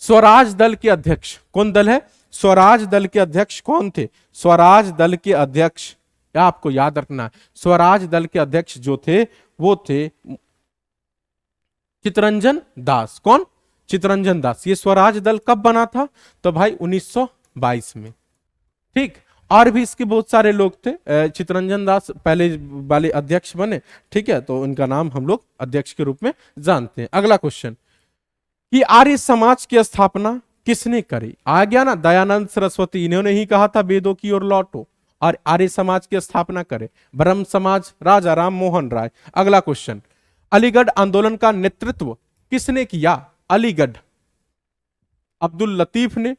स्वराज दल के अध्यक्ष कौन दल है? स्वराज दल के अध्यक्ष कौन थे? स्वराज दल के अध्यक्ष आपको याद रखना है, स्वराज दल के अध्यक्ष जो थे वो थे चितरंजन दास। कौन? चितरंजन दास। ये स्वराज दल कब बना था? तो भाई 1922 में। ठीक, और भी इसके बहुत सारे लोग थे। चितरंजन दास पहले वाले अध्यक्ष बने, ठीक है, तो इनका नाम हम लोग अध्यक्ष के रूप में जानते हैं। अगला क्वेश्चन कि आर्य समाज की स्थापना किसने करी? आ गया ना, दयानंद सरस्वती, इन्होंने ही कहा था वेदों की ओर लौटो और आर्य समाज की स्थापना करे। ब्रह्म समाज राजा राम मोहन राय। अगला क्वेश्चन, अलीगढ़ आंदोलन का नेतृत्व किसने किया? अलीगढ़, अब्दुल लतीफ ने,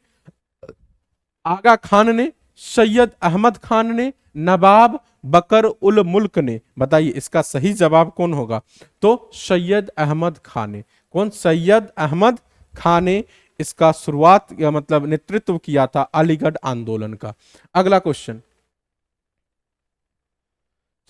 आगा खान ने, सैयद अहमद खान ने, नवाब बकर उल मुल्क ने। बताइए इसका सही जवाब कौन होगा? तो सैयद अहमद खान ने। कौन? सैयद अहमद खान ने इसका शुरुआत या मतलब नेतृत्व किया था अलीगढ़ आंदोलन का। अगला क्वेश्चन,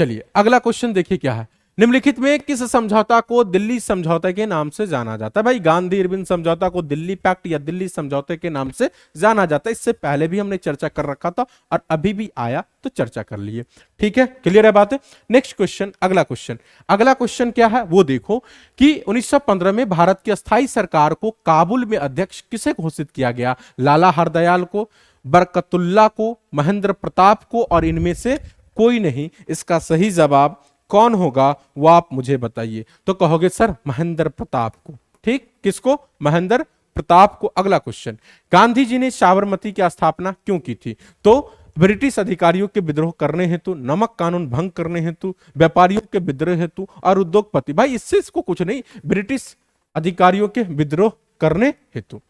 चलिए अगला क्वेश्चन देखिए क्या है। निम्नलिखित में किस समझौता को दिल्ली समझौते के नाम से जाना जाता है? भाई गांधी इरविन समझौता को दिल्ली पैक्ट या दिल्ली समझौते के नाम से जाना जाता है। इससे पहले भी हमने चर्चा कर रखा था और अभी भी आया तो चर्चा कर लिए। ठीक है, क्लियर है बात है। नेक्स्ट क्वेश्चन, अगला क्वेश्चन। अगला क्वेश्चन क्या है वो देखो कि 1915 में भारत की अस्थायी सरकार को काबुल में अध्यक्ष किसे घोषित किया गया? लाला हरदयाल को, बरकतुल्ला को, महेंद्र प्रताप को, और इनमें से कोई नहीं। इसका सही जवाब कौन होगा वो आप मुझे बताइए। तो कहोगे सर महेंद्र प्रताप को। ठीक, किसको? महेंद्र प्रताप को। अगला क्वेश्चन, गांधी जी ने साबरमती की स्थापना क्यों की थी? तो ब्रिटिश अधिकारियों के विद्रोह करने हेतु, नमक कानून भंग करने हेतु, व्यापारियों के विद्रोह हेतु और उद्योगपति। भाई इससे इसको कुछ नहीं, ब्रिटिश अधिकारियों के विद्रोह करने हेतु।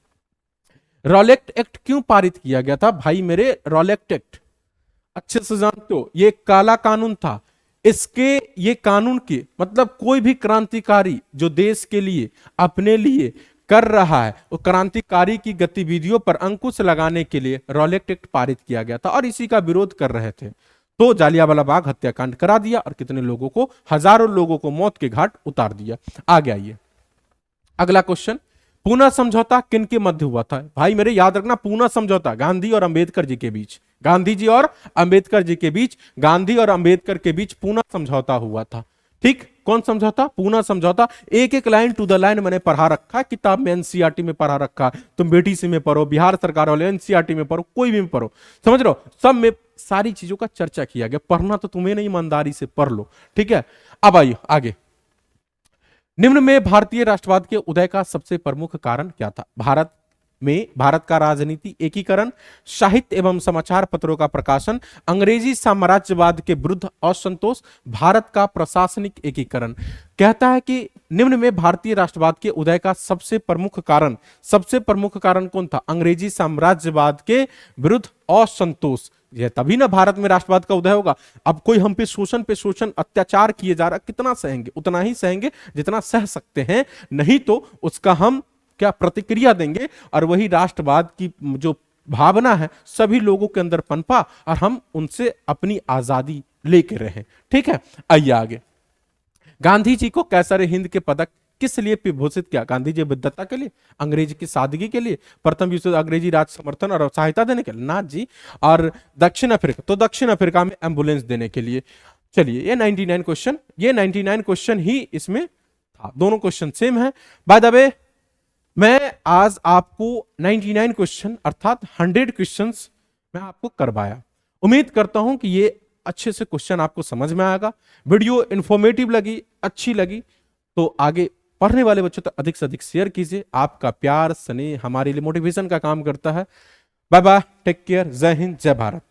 रॉलेट एक्ट क्यों पारित किया गया था? भाई मेरे रॉलेट एक्ट अच्छे से जानते हो, ये काला कानून था। इसके ये कानून के मतलब कोई भी क्रांतिकारी जो देश के लिए अपने लिए कर रहा है, वो क्रांतिकारी की गतिविधियों पर अंकुश लगाने के लिए रॉलेट एक्ट पारित किया गया था और इसी का विरोध कर रहे थे। तो जालियांवाला बाग हत्याकांड करा दिया और कितने लोगों को, हजारों लोगों को मौत के घाट उतार दिया। आगे आइए, अगला क्वेश्चन, पूना समझौता किन के मध्य हुआ था? भाई मेरे याद रखना, पूना समझौता गांधी और अंबेडकर जी के बीच, गांधी जी और अंबेडकर जी के बीच, गांधी और अंबेडकर के बीच पूना समझौता हुआ था। ठीक, कौन समझौता? पूना समझौता। एक एक लाइन टू द लाइन मैंने पढ़ा रखा है, किताब में एनसीईआरटी में पढ़ा रखा है। तुम बीटीसी में पढ़ो, बिहार सरकार वाले एनसीईआरटी में पढ़ो, कोई भी में पढ़ो, समझ रहे हो, सब में सारी चीजों का चर्चा किया गया। पढ़ना तो तुम्हें नहीं, ईमानदारी से पढ़ लो। ठीक है, अब आइए आगे। निम्न में भारतीय राष्ट्रवाद के उदय का सबसे प्रमुख कारण क्या था? भारत का राजनीति एकीकरण, साहित्य एवं समाचार पत्रों का प्रकाशन, अंग्रेजी साम्राज्यवाद के विरुद्ध असंतोष, भारत का प्रशासनिक एकीकरण। कहता है कि निम्न में भारतीय राष्ट्रवाद के उदय का सबसे प्रमुख कारण कौन था? अंग्रेजी साम्राज्यवाद के विरुद्ध असंतोष। यह तभी ना भारत में राष्ट्रवाद का उदय होगा। अब कोई हम पे शोषण अत्याचार किए जा रहा, कितना सहेंगे? उतना ही सहेंगे जितना सह सकते हैं, नहीं तो उसका हम क्या प्रतिक्रिया देंगे। और वही राष्ट्रवाद की जो भावना है सभी लोगों के अंदर पनपा और हम उनसे अपनी आजादी लेके रहे। ठीक है, आइए आगे। गांधी जी को कैसर हिंद के पदक किस लिए विभूषित किया? गांधी जी विद्वता के लिए, अंग्रेजी की सादगी के लिए, प्रथम विश्व अंग्रेजी राज समर्थन और सहायता देने के लिए? ना जी। और दक्षिण अफ्रीका, तो दक्षिण अफ्रीका में एम्बुलेंस देने के लिए। चलिए ये 99 क्वेश्चन ही इसमें था, दोनों क्वेश्चन सेम है। बाय द वे मैं आज आपको 99 क्वेश्चन अर्थात 100 क्वेश्चंस मैं आपको करवाया। उम्मीद करता हूं कि ये अच्छे से क्वेश्चन आपको समझ में आएगा। वीडियो इंफॉर्मेटिव लगी, अच्छी लगी तो आगे पढ़ने वाले बच्चों तक अधिक से अधिक शेयर कीजिए। आपका प्यार स्नेह हमारे लिए मोटिवेशन का काम करता है। बाय बाय, टेक केयर, जय हिंद, जय भारत।